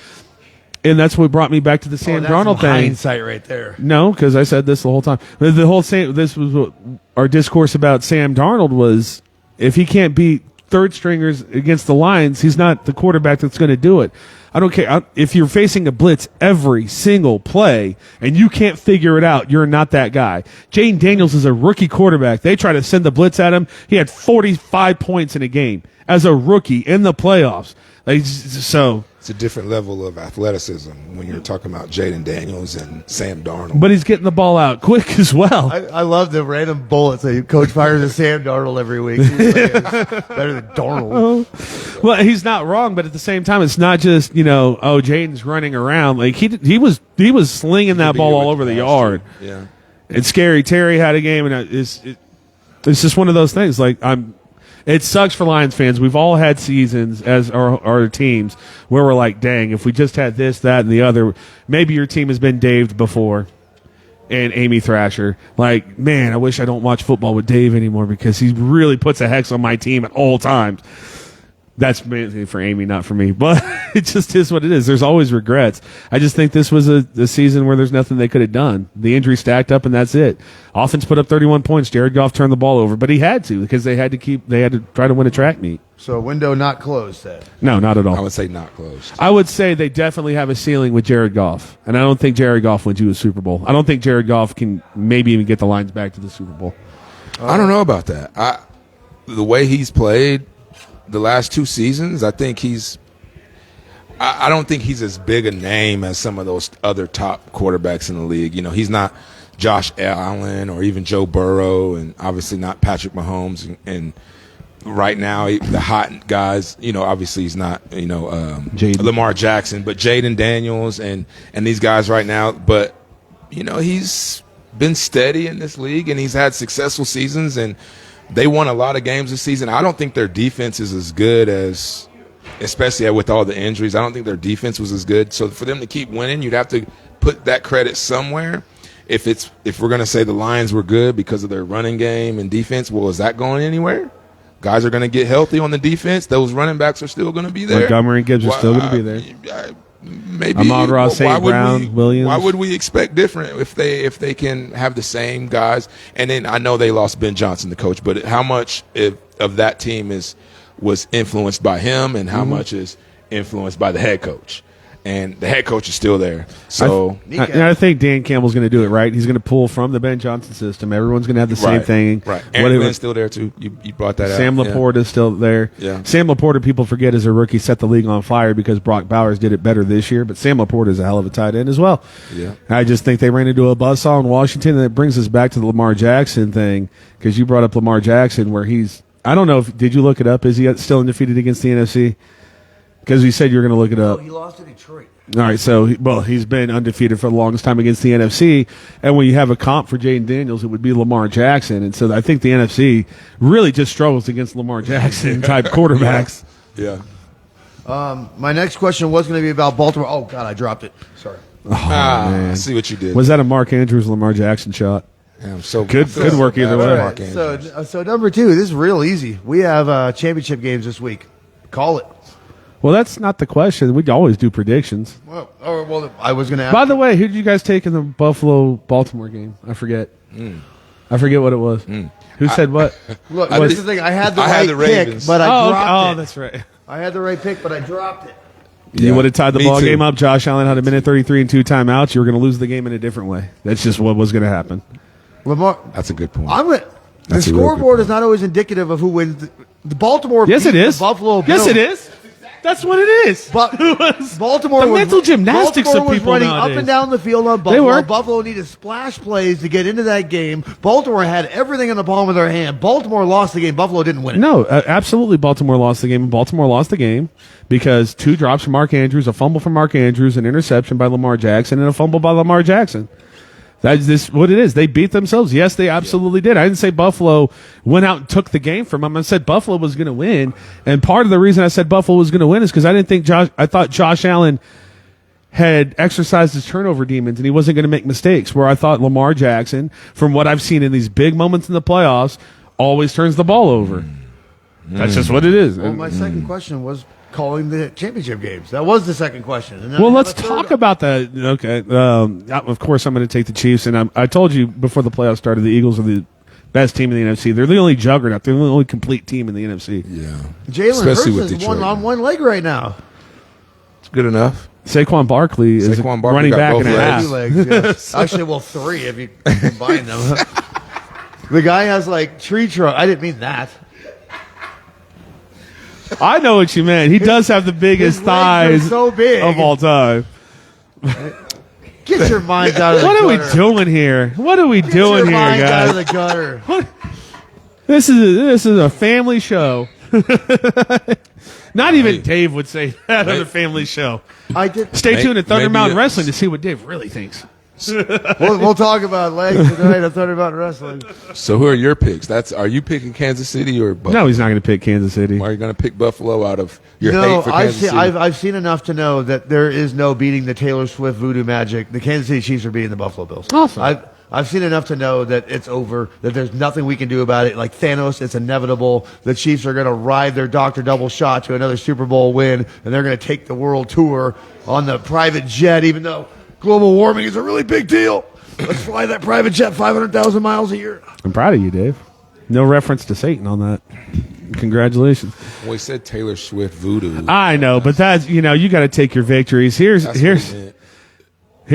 And that's what brought me back to the Sam that's Darnold some thing. hindsight right there. No, because I said this the whole time. The whole this was what our discourse about Sam Darnold was. If he can't beat third stringers against the Lions, he's not the quarterback that's going to do it. I don't care if you're facing a blitz every single play and you can't figure it out. You're not that guy. Jane Daniels is a rookie quarterback. They try to send the blitz at him. He had 45 points in a game as a rookie in the playoffs. So. It's a different level of athleticism when you're talking about Jaden Daniels and Sam Darnold. But he's getting the ball out quick as well. I love the random bullets that Coach fires at Sam Darnold every week. He's like, it's better than Darnold. Well, he's not wrong, but at the same time, it's not just Jaden's running around. Like he was slinging that ball all over the yard. Yeah. And Scary Terry had a game, and it's just one of those things. Like it sucks for Lions fans. We've all had seasons as our teams where we're like, dang, if we just had this, that, and the other, maybe your team has been Daved before. And Amy Thrasher. Like, man, I wish I don't watch football with Dave anymore because he really puts a hex on my team at all times. That's mainly for Amy, not for me. But it just is what it is. There's always regrets. I just think this was a season where there's nothing they could have done. The injury stacked up, and that's it. Offense put up 31 points. Jared Goff turned the ball over, but he had to because they had to try to win a track meet. So window not closed then. No, not at all. I would say not closed. I would say they definitely have a ceiling with Jared Goff, and I don't think Jared Goff wins you a Super Bowl. I don't think Jared Goff can maybe even get the Lions back to the Super Bowl. I don't know about that. The way he's played the last 2 seasons, I think I don't think he's as big a name as some of those other top quarterbacks in the league. You know, he's not Josh Allen or even Joe Burrow, and obviously not Patrick Mahomes. And right now, the hot guys, you know, obviously he's not, you know, Lamar Jackson, but Jaden Daniels and these guys right now. But, you know, he's been steady in this league, and he's had successful seasons, and they won a lot of games this season. I don't think their defense is as good as – especially with all the injuries, I don't think their defense was as good. So for them to keep winning, you'd have to put that credit somewhere. If we're going to say the Lions were good because of their running game and defense, well, is that going anywhere? Guys are going to get healthy on the defense. Those running backs are still going to be there. Montgomery and Gibbs are still going to be there. Maybe Amon-Ra, St. Brown, Williams. Why would we expect different if they can have the same guys? And then I know they lost Ben Johnson, the coach, but how much of that team was influenced by him, and how much is influenced by the head coach? And the head coach is still there. So I think Dan Campbell's going to do it right. He's going to pull from the Ben Johnson system. Everyone's going to have the same thing. Right. Aaron Glenn's still there too. You brought that Sam out. Laporte is still there. Yeah. Sam Laporte, people forget, as a rookie, set the league on fire because Brock Bowers did it better this year. But Sam Laporte is a hell of a tight end as well. Yeah. I just think they ran into a buzzsaw in Washington, and it brings us back to the Lamar Jackson thing, because you brought up Lamar Jackson, where I don't know, did you look it up? Is he still undefeated against the NFC? Because you said you were going to look it up. Oh, he lost to Detroit. All right, so he's been undefeated for the longest time against the NFC, and when you have a comp for Jaden Daniels, it would be Lamar Jackson, and so I think the NFC really just struggles against Lamar Jackson type quarterbacks. Yeah. My next question was going to be about Baltimore. Oh God, I dropped it. Sorry. I see what you did. Was that a Mark Andrews Lamar Jackson shot? Yeah, I'm so Good work either way. Mark Andrews. So number 2, this is real easy. We have championship games this week. Call it. Well, that's not the question. We always do predictions. Well, I was going to ask. By the way, who did you guys take in the Buffalo-Baltimore game? I forget. I forget what it was. Who said what? Look, this is the thing. I had the right pick, Ravens. but I dropped it. Oh, that's right. I had the right pick, but I dropped it. You would have tied the me ball too. game up. Josh Allen had a minute 33 and 2 timeouts. You were going to lose the game in a different way. That's just what was going to happen. Lamar. That's a good point. The That's a real scoreboard good is not always indicative of who wins. The Baltimore. Yes, beat it is. The Buffalo Yes, Bills. it is. That's what it is. But Baltimore The mental gymnastics of Baltimore was people running nowadays. up and down the field on They Buffalo. were. Buffalo needed splash plays to get into that game. Baltimore had everything in the palm of their hand. Baltimore lost the game. Buffalo didn't win it. No, absolutely. Baltimore lost the game. And Baltimore lost the game because 2 drops from Mark Andrews, a fumble from Mark Andrews, an interception by Lamar Jackson, and a fumble by Lamar Jackson. That's just what it is. They beat themselves. Yes, they absolutely did. I didn't say Buffalo went out and took the game from them. I said Buffalo was going to win. And part of the reason I said Buffalo was going to win is because I thought Josh Allen had exercised his turnover demons and he wasn't going to make mistakes, where I thought Lamar Jackson, from what I've seen in these big moments in the playoffs, always turns the ball over. That's just what it is. Well, my second question was calling the championship games. That was the second question. And then Well, I have let's a third- talk about that. Okay. Of course, I'm going to take the Chiefs. And I told you before the playoffs started, the Eagles are the best team in the NFC. They're the only juggernaut. They're the only complete team in the NFC. Yeah. Jalen Hurts Especially with is Detroit. on one leg right now. It's good enough. Saquon Barkley is Saquon Barkley running got back both and a legs. Two half. legs. Yeah. Actually, well, 3 if you combine them. The guy has like tree trunk. I didn't mean that. I know what you meant. He does have the biggest His legs are thighs so big. of all time. Get your minds out of the What are we gutter. doing here? What are we Get doing your here, minds out of guys? the gutter. This is a family show. Not even Dave would say that on a family show. I did. Stay tuned at Thunder maybe Mountain it's- Wrestling to see what Dave really thinks. We'll talk about legs tonight. I'm talking about wrestling. So who are your picks? Are you picking Kansas City or Buffalo? No, he's not going to pick Kansas City. Why are you going to pick Buffalo out of your No, hate for I've Kansas seen, City? I've seen enough to know that there is no beating the Taylor Swift voodoo magic. The Kansas City Chiefs are beating the Buffalo Bills. Awesome. I've seen enough to know that it's over, that there's nothing we can do about it. Like Thanos, it's inevitable. The Chiefs are going to ride their Dr. Double shot to another Super Bowl win, and they're going to take the world tour on the private jet, even though global warming is a really big deal. Let's fly that private jet 500,000 miles a year. I'm proud of you, Dave. No reference to Satan on that. Congratulations. Well, he said Taylor Swift voodoo. I know, but that's, you got to take your victories. Here's That's what he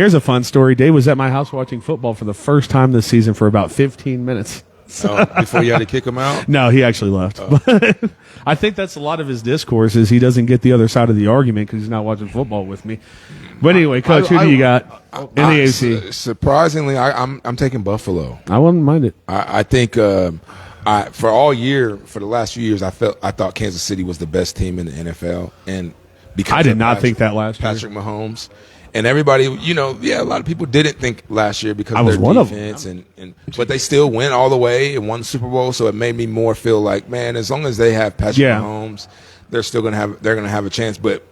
meant. a fun story. Dave was at my house watching football for the first time this season for about 15 minutes. Before you had to kick him out? No, he actually left. But I think that's a lot of his discourse is he doesn't get the other side of the argument because he's not watching football with me. But anyway, Coach, who do you got in the AFC? Surprisingly, I'm taking Buffalo. I wouldn't mind it. I think for all year, for the last few years, I thought Kansas City was the best team in the NFL, and because I did of not think that last year. Patrick Mahomes, and everybody, a lot of people didn't think last year because of was their one of defense, but they still went all the way and won the Super Bowl. So it made me more feel like, man, as long as they have Patrick Mahomes, they're gonna have a chance. But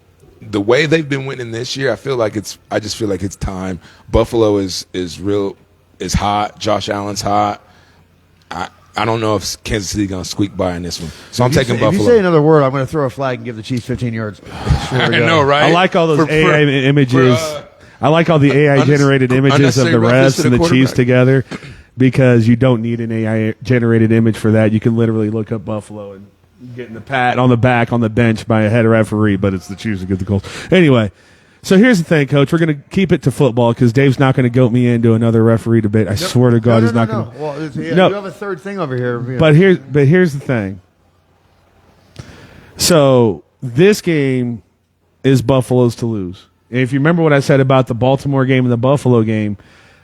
the way they've been winning this year, I just feel like it's time. Buffalo is hot. Josh Allen's hot. I don't know if Kansas City's going to squeak by in this one. So I'm taking Buffalo. If you say another word, I'm going to throw a flag and give the Chiefs 15 yards. I know, right? I like all those AI images. I like all the AI-generated images of the refs and the Chiefs together because you don't need an AI-generated image for that. You can literally look up Buffalo and get in the pat on the back on the bench by a head referee, but it's the Chiefs that get the calls. Anyway, so here's the thing, Coach. We're going to keep it to football because Dave's not going to goat me into another referee debate. I swear to God, he's not going to. Well, you have a third thing over here. But here's the thing. So this game is Buffalo's to lose. And if you remember what I said about the Baltimore game and the Buffalo game,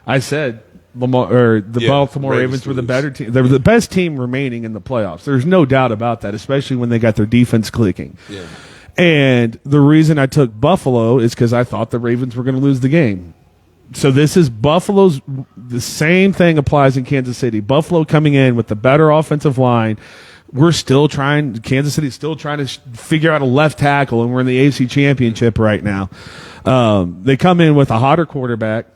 I said Baltimore Ravens were the better team. They were the best team remaining in the playoffs. There's no doubt about that, especially when they got their defense clicking. Yeah. And the reason I took Buffalo is because I thought the Ravens were going to lose the game. So this is Buffalo's. The same thing applies in Kansas City. Buffalo coming in with the better offensive line. We're still trying. Kansas City's still trying to figure out a left tackle, and we're in the AFC Championship right now. They come in with a hotter quarterback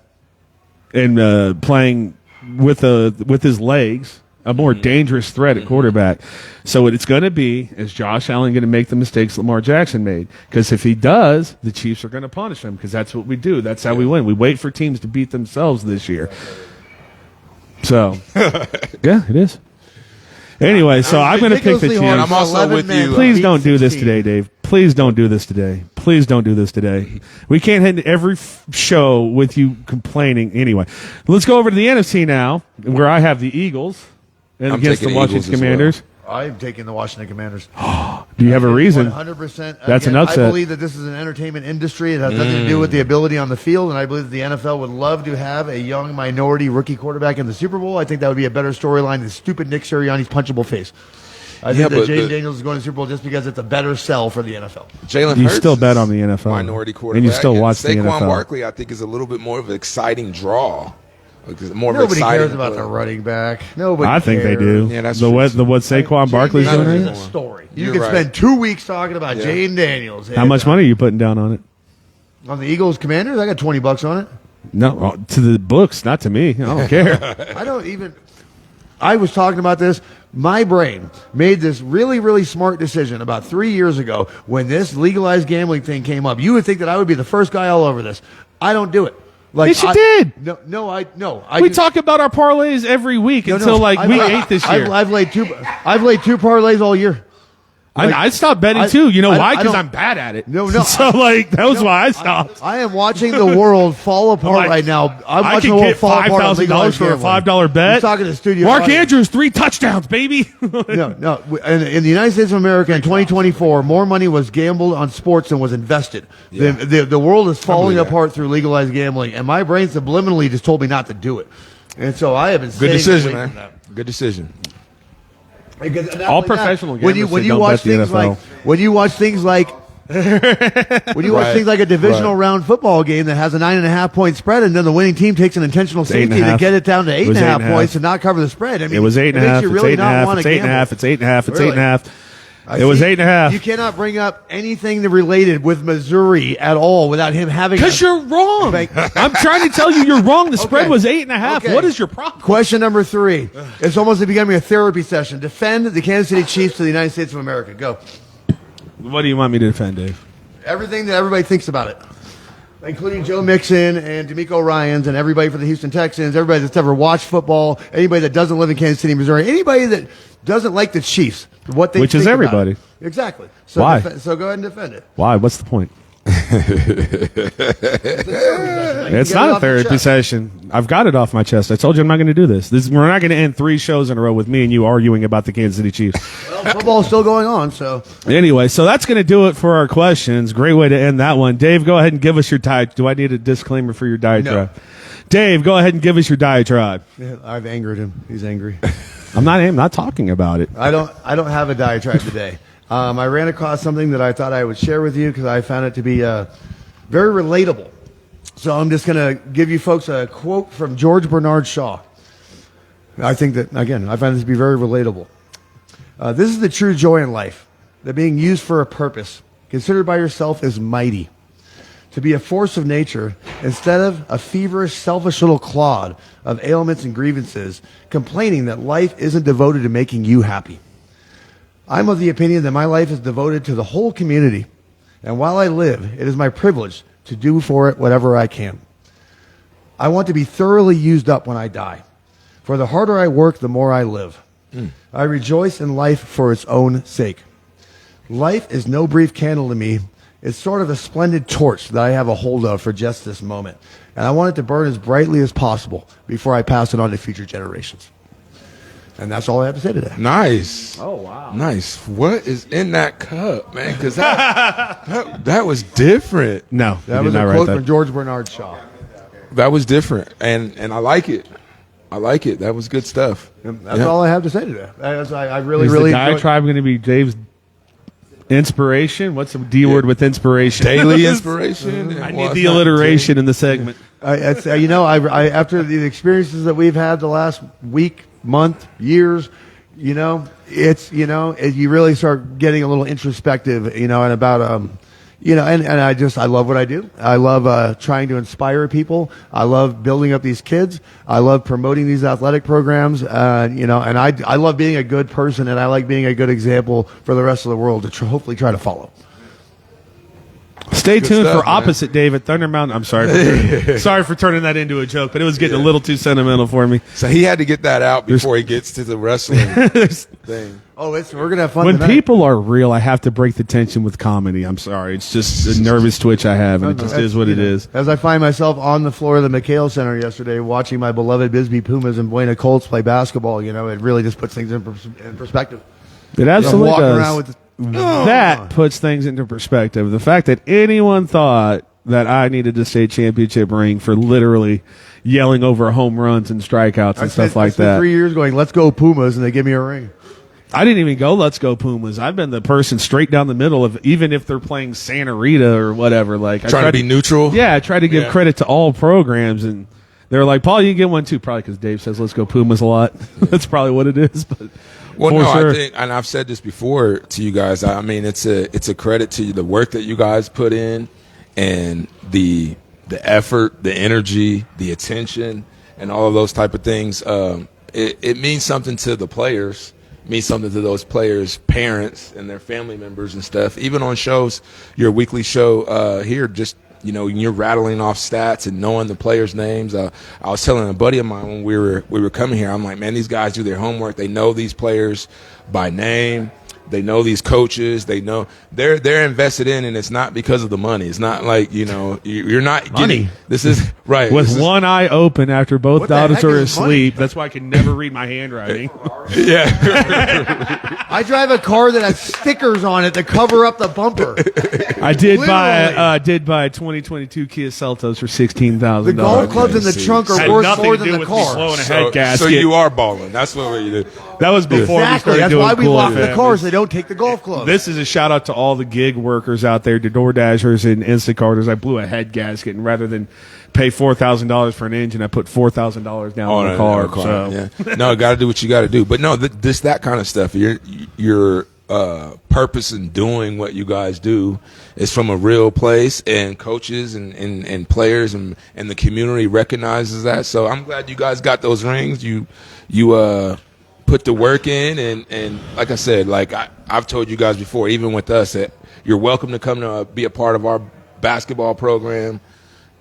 and playing with his legs. A more dangerous threat at quarterback. So it's going to be, is Josh Allen going to make the mistakes Lamar Jackson made? Because if he does, the Chiefs are going to punish him because that's what we do. That's how we win. We wait for teams to beat themselves this year. So, yeah, it is. Anyway, so I'm going to pick the Chiefs. I'm also with you. Please don't do this today, Dave. Please don't do this today. Please don't do this today. We can't end every show with you complaining. Anyway, let's go over to the NFC now, where I have the Eagles. And against the Washington Commanders. I'm taking the Washington Commanders. Do you have a reason? 100%. That's an upset. I believe that this is an entertainment industry. It has nothing to do with the ability on the field, and I believe that the NFL would love to have a young minority rookie quarterback in the Super Bowl. I think that would be a better storyline than stupid Nick Sirianni's punchable face. I think that Jaden Daniels is going to the Super Bowl just because it's a better sell for the NFL. Jalen You Hurts still bet on the NFL. minority quarterback. And you still watch the NFL. Saquon Barkley, I think, is a little bit more of an exciting draw. Nobody cares about the running back. Nobody I think cares. they do. Yeah, that's what Saquon Barkley's doing is right a story. You You're can right. spend 2 weeks talking about Jaden Daniels. How much money are you putting down on it? On the Eagles Commanders? I got $20 on it. No, to the books, not to me. I don't care. I don't even. I was talking about this. My brain made this really, really smart decision about 3 years ago when this legalized gambling thing came up. You would think that I would be the first guy all over this. I don't do it. Yes, you did. No. We talk about our parlays every week until week 8 this year. I've laid two parlays all year. I stopped betting too. You know why? Because I'm bad at it. No. So that was why I stopped. I am watching the world fall apart right now. I'm I watching can the world get fall apart on $5,000 legalized for a gambling. $5 bet. I'm talking to studio. Mark audience. Andrews, 3 touchdowns, baby. No. In the United States of America in 2024, more money was gambled on sports than was invested. Yeah. The world is falling that. apart through legalized gambling, and my brain subliminally just told me not to do it. And so I have been Good decision, away from man. Good decision. Because not All only that, professional when you gamblers don't watch bet the things NFL. like when you watch things like a divisional round football game that has a 9.5 point spread, and then the winning team takes an intentional safety to 8.5. get it down to It was 8.5 8.5. points and not cover the spread. I mean, It was 8.5. makes you really It's not want 8.5. to It's gamble. 8.5. It's 8.5. It's Really? 8.5. It was 8.5. You cannot bring up anything related with Missouri at all without him having. Because you're wrong. I'm trying to tell you you're wrong. The spread Okay. was 8.5. Okay. What is your problem? Question number 3. It's almost becoming a therapy session. Defend the Kansas City Chiefs to the United States of America. Go. What do you want me to defend, Dave? Everything that everybody thinks about it, including Joe Mixon and D'Amico Ryans and everybody for the Houston Texans, everybody that's ever watched football, anybody that doesn't live in Kansas City, Missouri, anybody that doesn't like the Chiefs, what they Which think is about everybody. it. Exactly. So Why? So go ahead and defend it. Why? What's the point? It's not a therapy session. I've got it off my chest. I told you I'm not going to do this. We're not going to end 3 shows in a row with me and you arguing about the Kansas City Chiefs. Well, football's still going on, so. Anyway, so that's going to do it for our questions. Great way to end that one. Dave, go ahead and give us your diatribe. Do I need a disclaimer for your diatribe? No. Dave, go ahead and give us your diatribe. Yeah, I've angered him. He's angry. I'm not talking about it. I don't have a diatribe today. I ran across something that I thought I would share with you because I found it to be very relatable. So I'm just going to give you folks a quote from George Bernard Shaw. I think that, again, I find this to be very relatable. This is the true joy in life, that being used for a purpose, considered by yourself as mighty, to be a force of nature instead of a feverish, selfish little clod of ailments and grievances, complaining that life isn't devoted to making you happy. I'm of the opinion that my life is devoted to the whole community, and while I live, it is my privilege to do for it whatever I can. I want to be thoroughly used up when I die, for the harder I work, the more I live. I rejoice in life for its own sake. Life is no brief candle to me. It's sort of a splendid torch that I have a hold of for just this moment, and I want it to burn as brightly as possible before I pass it on to future generations. And that's all I have to say today. Nice. Oh, wow. Nice. What is in that cup, man? Because that was different. No, That was a quote from George Bernard Shaw. That was different, and I like it. I like it. That was good stuff. That's all I have to say today. I really, Is really the diatribe going to be Dave's inspiration? What's the D word with inspiration? Daily inspiration. I need the alliteration in the segment. After the experiences that we've had the last week, month, years, you really start getting a little introspective, and about, I love what I do. I love trying to inspire people. I love building up these kids. I love promoting these athletic programs, and I love being a good person, and I like being a good example for the rest of the world to hopefully try to follow. Stay tuned stuff, for Opposite Dave at Thunder Mountain. I'm sorry for turning that into a joke, but it was getting a little too sentimental for me. So he had to get that out before he gets to the wrestling thing. Oh, we're gonna have fun When tonight. people are real, I have to break the tension with comedy. I'm sorry. It's just a nervous twitch I have, and it just is what it is. As I find myself on the floor of the McHale Center yesterday watching my beloved Bisbee Pumas and Buena Colts play basketball, it really just puts things in perspective. It absolutely walking does. around with That puts things into perspective. The fact that anyone thought that I needed a state championship ring for literally yelling over home runs and strikeouts and stuff like I spent that. 3 years going, let's go Pumas, and they give me a ring. I didn't even go, let's go Pumas. I've been the person straight down the middle of, even if they're playing Santa Rita or whatever. Like, Trying to be neutral? Yeah, I try to give credit to all programs, and they're like, Paul, you can get one too. Probably because Dave says let's go Pumas a lot. That's probably what it is. But Well, for no, sure. I think, and I've said this before to you guys. I mean, it's a credit to the work that you guys put in, and the effort, the energy, the attention, and all of those type of things. It means something to the players. It means something to those players' parents and their family members and stuff. Even on shows, your weekly show here, just you're rattling off stats and knowing the players' names. I was telling a buddy of mine when we were coming here, I'm like, man, these guys do their homework. They know these players by name. They know these coaches. They know they're invested in, and it's not because of the money. It's not like you're not Money. This is right with one eye open after both What the daughters heck are is money? asleep. That's why I can never read my handwriting. Yeah. I drive a car that has stickers on it to cover up the bumper. I did Literally. buy a 2022 Kia Seltos for $16,000. The golf clubs in the trunk are Had worth nothing more to than do the with me car. blowing a head gasket. So you are balling. That's what you did. That was before Exactly. we started That's doing why we Cool lock the FM. cars. They don't take the golf clubs. This is a shout out to all the gig workers out there, the door dashers and Instacarters. I blew a head gasket, and rather than pay $4,000 for an engine, I put $4,000 down on the car. So. Yeah. No, got to do what you got to do. But no, that kind of stuff. Your purpose in doing what you guys do is from a real place, and coaches and players and the community recognizes that. So I'm glad you guys got those rings. You put the work in, and like I said, I've told you guys before, even with us, that you're welcome to come to be a part of our basketball program,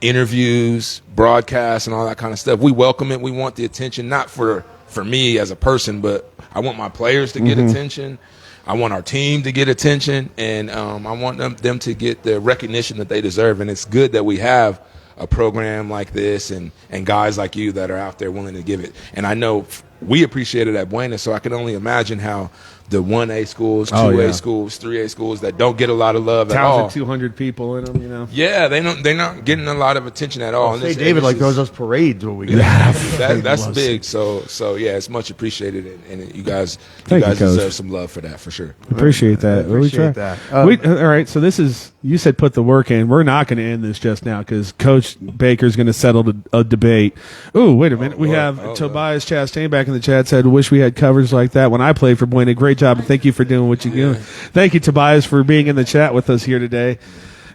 interviews, broadcasts, and all that kind of stuff. We welcome it. We want the attention, not for me as a person, but I want my players to get attention. I want our team to get attention, and I want them to get the recognition that they deserve. And it's good that we have a program like this and guys like you that are out there willing to give it. And I know we appreciate it at Buena, so I can only imagine how the 1A schools, 2A schools, 3A schools that don't get a lot of at all. 200 people in them, you know. Yeah, they're not getting a lot of attention at all. Say David like throws us parades when we get that's big. So yeah, it's much appreciated, and you guys Thank you, Coach. deserve some love for that for sure. Appreciate that. Appreciate that. All right, so this is, you said put the work in. We're not going to end this just now because Coach Baker's going to settle a debate. Ooh, wait a minute. We have Tobias Chastain back in the chat said, wish we had coverage like that when I played for Buena. Great job, and thank you for doing what you do. Thank you, Tobias, for being in the chat with us here today.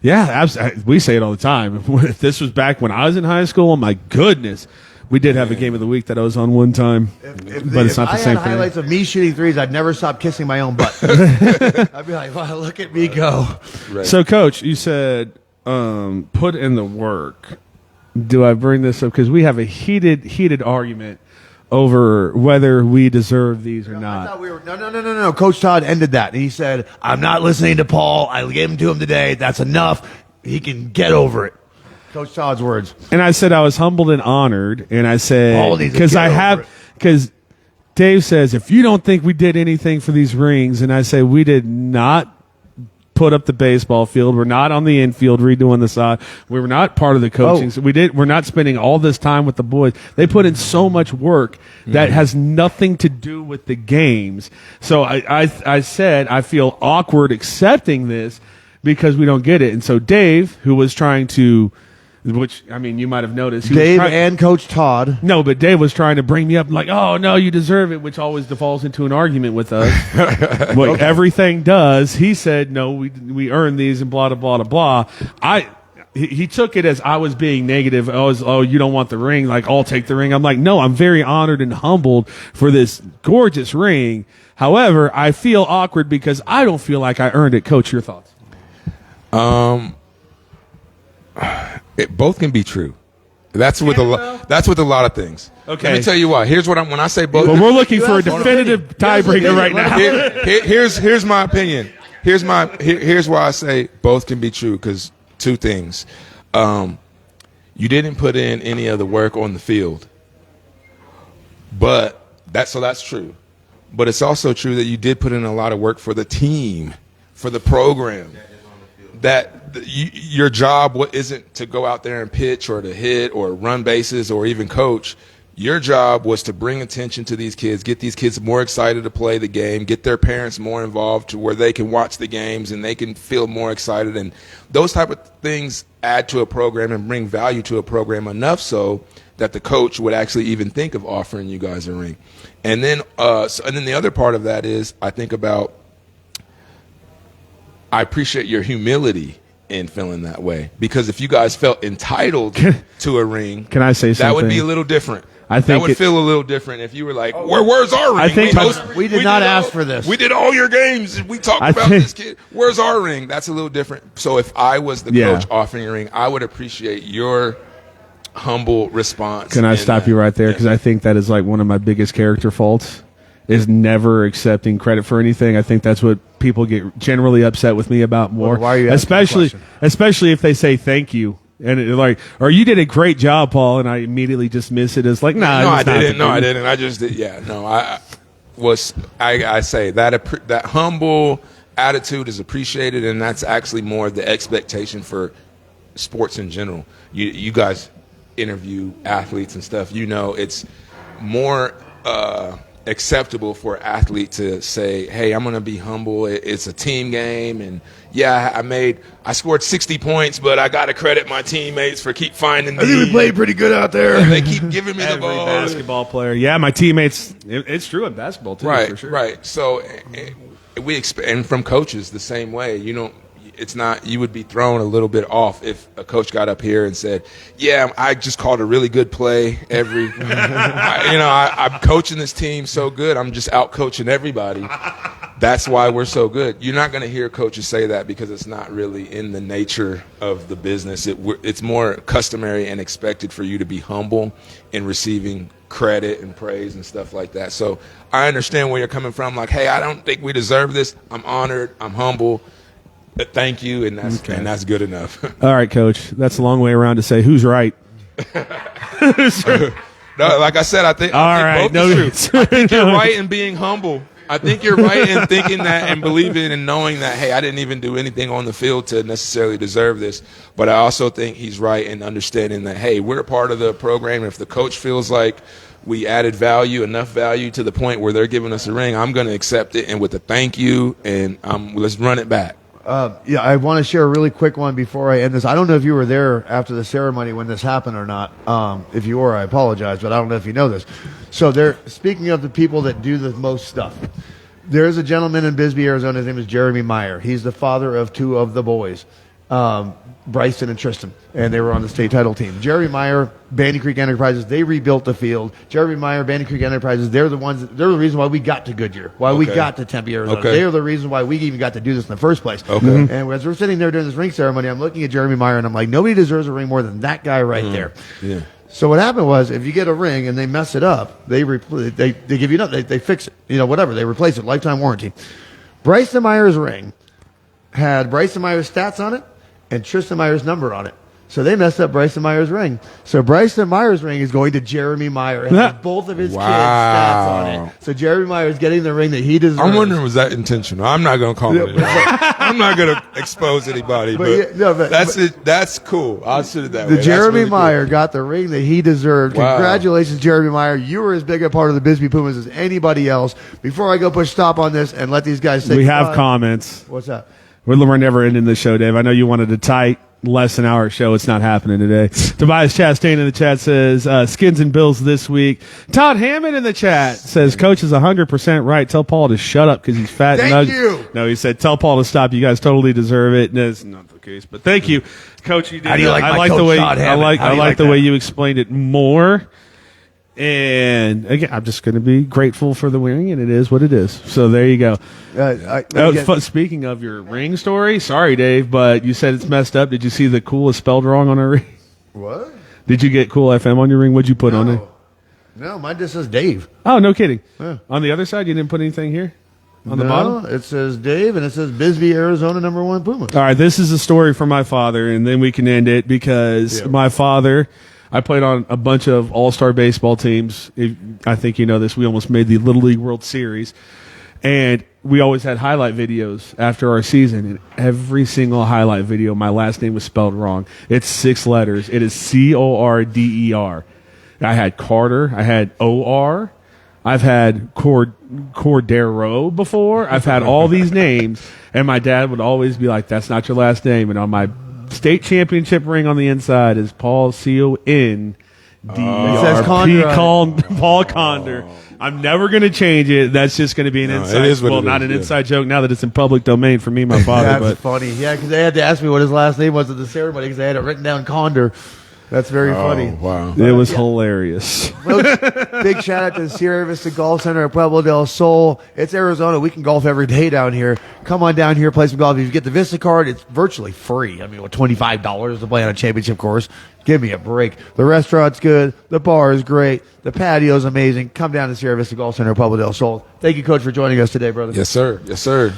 Yeah, we say it all the time. If this was back when I was in high school, oh my goodness. We did have a game of the week that I was on one time, but it's not the same thing. If I had highlights of me shooting threes, I'd never stop kissing my own butt. I'd be like, wow, look at me go. Right. So, Coach, you said put in the work. Do I bring this up? Because we have a heated argument over whether we deserve these or not. I thought we were, no. Coach Todd ended that. And he said, I'm not listening to Paul. I gave him to him today. That's enough. He can get over it. Coach Todd's words. And I said I was humbled and honored. And I said, because Dave says, if you don't think we did anything for these rings, and I say we did not put up the baseball field. We're not on the infield redoing the side. We were not part of the coaching. So we're not spending all this time with the boys. They put in so much work that has nothing to do with the games. So I said I feel awkward accepting this because we don't get it. And so Dave, who was trying to, which, I mean, you might have noticed. Dave and Coach Todd. No, but Dave was trying to bring me up like, oh, no, you deserve it, which always defaults into an argument with us. What everything does, he said, no, we earned these and blah, blah, blah, blah. He took it as I was being negative. Oh, you don't want the ring. Like, I'll take the ring. I'm like, no, I'm very honored and humbled for this gorgeous ring. However, I feel awkward because I don't feel like I earned it. Coach, your thoughts? Both can be true. That's with a lot of things. Okay. Let me tell you why. Here's what when I say both. Well, we're looking for a definitive tiebreaker right now. Here's my opinion. Here's why I say both can be true, because two things. You didn't put in any of the work on the field. But that's true. But it's also true that you did put in a lot of work for the team, for the program. Your job isn't to go out there and pitch or to hit or run bases or even coach. Your job was to bring attention to these kids, get these kids more excited to play the game, get their parents more involved to where they can watch the games and they can feel more excited. And those type of things add to a program and bring value to a program enough so that the coach would actually even think of offering you guys a ring. And then the other part of that is I think about, I appreciate your humility in feeling that way, because if you guys felt entitled to a ring, can I say something? That would be a little different. I think that would feel a little different if you were like, "Where's our ring? I think we did not ask for this. We did all your games. We talked about this kid. Where's our ring?" That's a little different. So if I was the coach offering a ring, I would appreciate your humble response. Can I stop you right there? Because I think that is like one of my biggest character faults, is never accepting credit for anything. I think that's what people get generally upset with me about more. Well, why are you asking especially if they say thank you. And it, like, or you did a great job, Paul, and I immediately dismiss it as like, nah. No, I didn't. No, I didn't. I just did. Yeah, no, I say that humble attitude is appreciated, and that's actually more of the expectation for sports in general. You guys interview athletes and stuff. You know, it's more acceptable for an athlete to say, hey, I'm going to be humble. It's a team game. And yeah, I scored 60 points, but I got to credit my teammates for keep finding me. I think we played pretty good out there. They keep giving me the ball. Basketball player. Yeah, my teammates, it's true in basketball too. Right, for sure. right. So and from coaches the same way, it's not, you would be thrown a little bit off if a coach got up here and said, yeah, I just called a really good play I'm coaching this team so good, I'm just out coaching everybody. That's why we're so good. You're not going to hear coaches say that because it's not really in the nature of the business. It's more customary and expected for you to be humble in receiving credit and praise and stuff like that. So I understand where you're coming from. Like, hey, I don't think we deserve this. I'm honored. I'm humble. Thank you, and that's good enough. All right, Coach. That's a long way around to say who's right. No, like I said, I think both is true. I think you're right in being humble. I think you're right in thinking that and believing and knowing that, hey, I didn't even do anything on the field to necessarily deserve this. But I also think he's right in understanding that, hey, we're a part of the program. If the coach feels like we added enough value to the point where they're giving us a ring, I'm going to accept it and with a thank you, and let's run it back. Yeah, I want to share a really quick one before I end this. I don't know if you were there after the ceremony when this happened or not. If you were, I apologize, but I don't know if you know this. So speaking of the people that do the most stuff, there's a gentleman in Bisbee, Arizona. His name is Jeremy Meyer. He's the father of two of the boys, Bryson and Tristan, and they were on the state title team. Jeremy Meyer, Bandy Creek Enterprises, they rebuilt the field. Jeremy Meyer, Bandy Creek Enterprises, they're the reason why we got to Goodyear, we got to Tempe, Arizona. Okay. They're the reason why we even got to do this in the first place. Okay. And as we're sitting there during this ring ceremony, I'm looking at Jeremy Meyer, and I'm like, nobody deserves a ring more than that guy right there. Yeah. So what happened was, if you get a ring and they mess it up, they give you nothing. They fix it, whatever. They replace it, lifetime warranty. Bryson Meyer's ring had Bryson Meyer's stats on it and Tristan Meyer's number on it. So they messed up Bryson Meyer's ring. So Bryson Meyer's ring is going to Jeremy Meyer. It has both of his kids' stats on it. So Jeremy Meyer is getting the ring that he deserves. I'm wondering, was that intentional? I'm not going to call it. I'm not going to expose anybody, but that's it. That's cool. I'll sit it that way. Jeremy Meyer got the ring that he deserved. Wow. Congratulations, Jeremy Meyer. You were as big a part of the Bisbee Pumas as anybody else. Before I go push stop on this and let these guys say we have comments. What's that? We're never ending the show, Dave. I know you wanted a tight, less than hour show. It's not happening today. Tobias Chastain in the chat says, Skins and Bills this week. Todd Hammond in the chat says, Coach is 100% right. Tell Paul to shut up because he's fat. Thank you. No, he said, tell Paul to stop. You guys totally deserve it. And that's not the case. But thank you, Coach. You did. How do you like my coach, the way Todd Hammond? I like the way you explained it more. And again, I'm just going to be grateful for the ring, and it is what it is. So there you go. Speaking of your ring story, sorry, Dave, but you said it's messed up. Did you see the cool is spelled wrong on our ring? What? Did you get Cool FM on your ring? What'd you put on it? No, mine just says Dave. Oh, no kidding. Yeah. On the other side, you didn't put anything here? On the bottom? It says Dave, and it says Bisbee, Arizona, #1 Pumas. All right, this is a story from my father, and then we can end it because my father... I played on a bunch of all-star baseball teams. I think you know this. We almost made the Little League World Series. And we always had highlight videos after our season. And every single highlight video, my last name was spelled wrong. It's 6 letters. It is Corder. I had Carter. I had OR. I've had Cordero before. I've had all these names. And my dad would always be like, that's not your last name. And on my state championship ring on the inside is Paul CONDR. It says Condor. Paul Condor. I'm never going to change it. That's just going to be an inside. It is what not it an is, inside joke now that it's in public domain for me and my father. That's funny. Yeah, because they had to ask me what his last name was at the ceremony because they had it written down Condor. That's very funny. Wow. It was hilarious. Folks, big shout out to the Sierra Vista Golf Center at Pueblo Del Sol. It's Arizona. We can golf every day down here. Come on down here, play some golf. If you get the Vista card, it's virtually free. I mean, with $25 to play on a championship course, give me a break. The restaurant's good. The bar is great. The patio's amazing. Come down to Sierra Vista Golf Center at Pueblo Del Sol. Thank you, Coach, for joining us today, brother. Yes, sir. Yes, sir.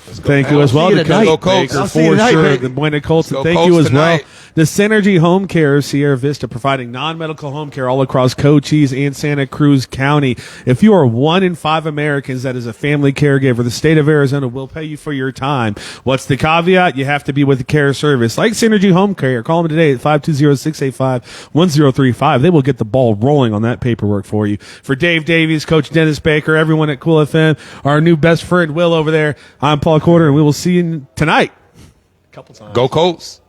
Thank you as well. Let's go Colts. For I'll see you tonight, sure. baby. The Buena Colts. Go Thank Colts you as tonight. well. The Synergy Home Care of Sierra Vista, providing non-medical home care all across Cochise and Santa Cruz County. If you are 1 in 5 Americans that is a family caregiver, the state of Arizona will pay you for your time. What's the caveat? You have to be with a care service like Synergy Home Care. Call them today at 520-685-1035. They will get the ball rolling on that paperwork for you. For Dave Davies, Coach Dennis Baker, everyone at Cool FM, our new best friend Will over there, I'm Paul Corder, and we will see you tonight. Go Colts.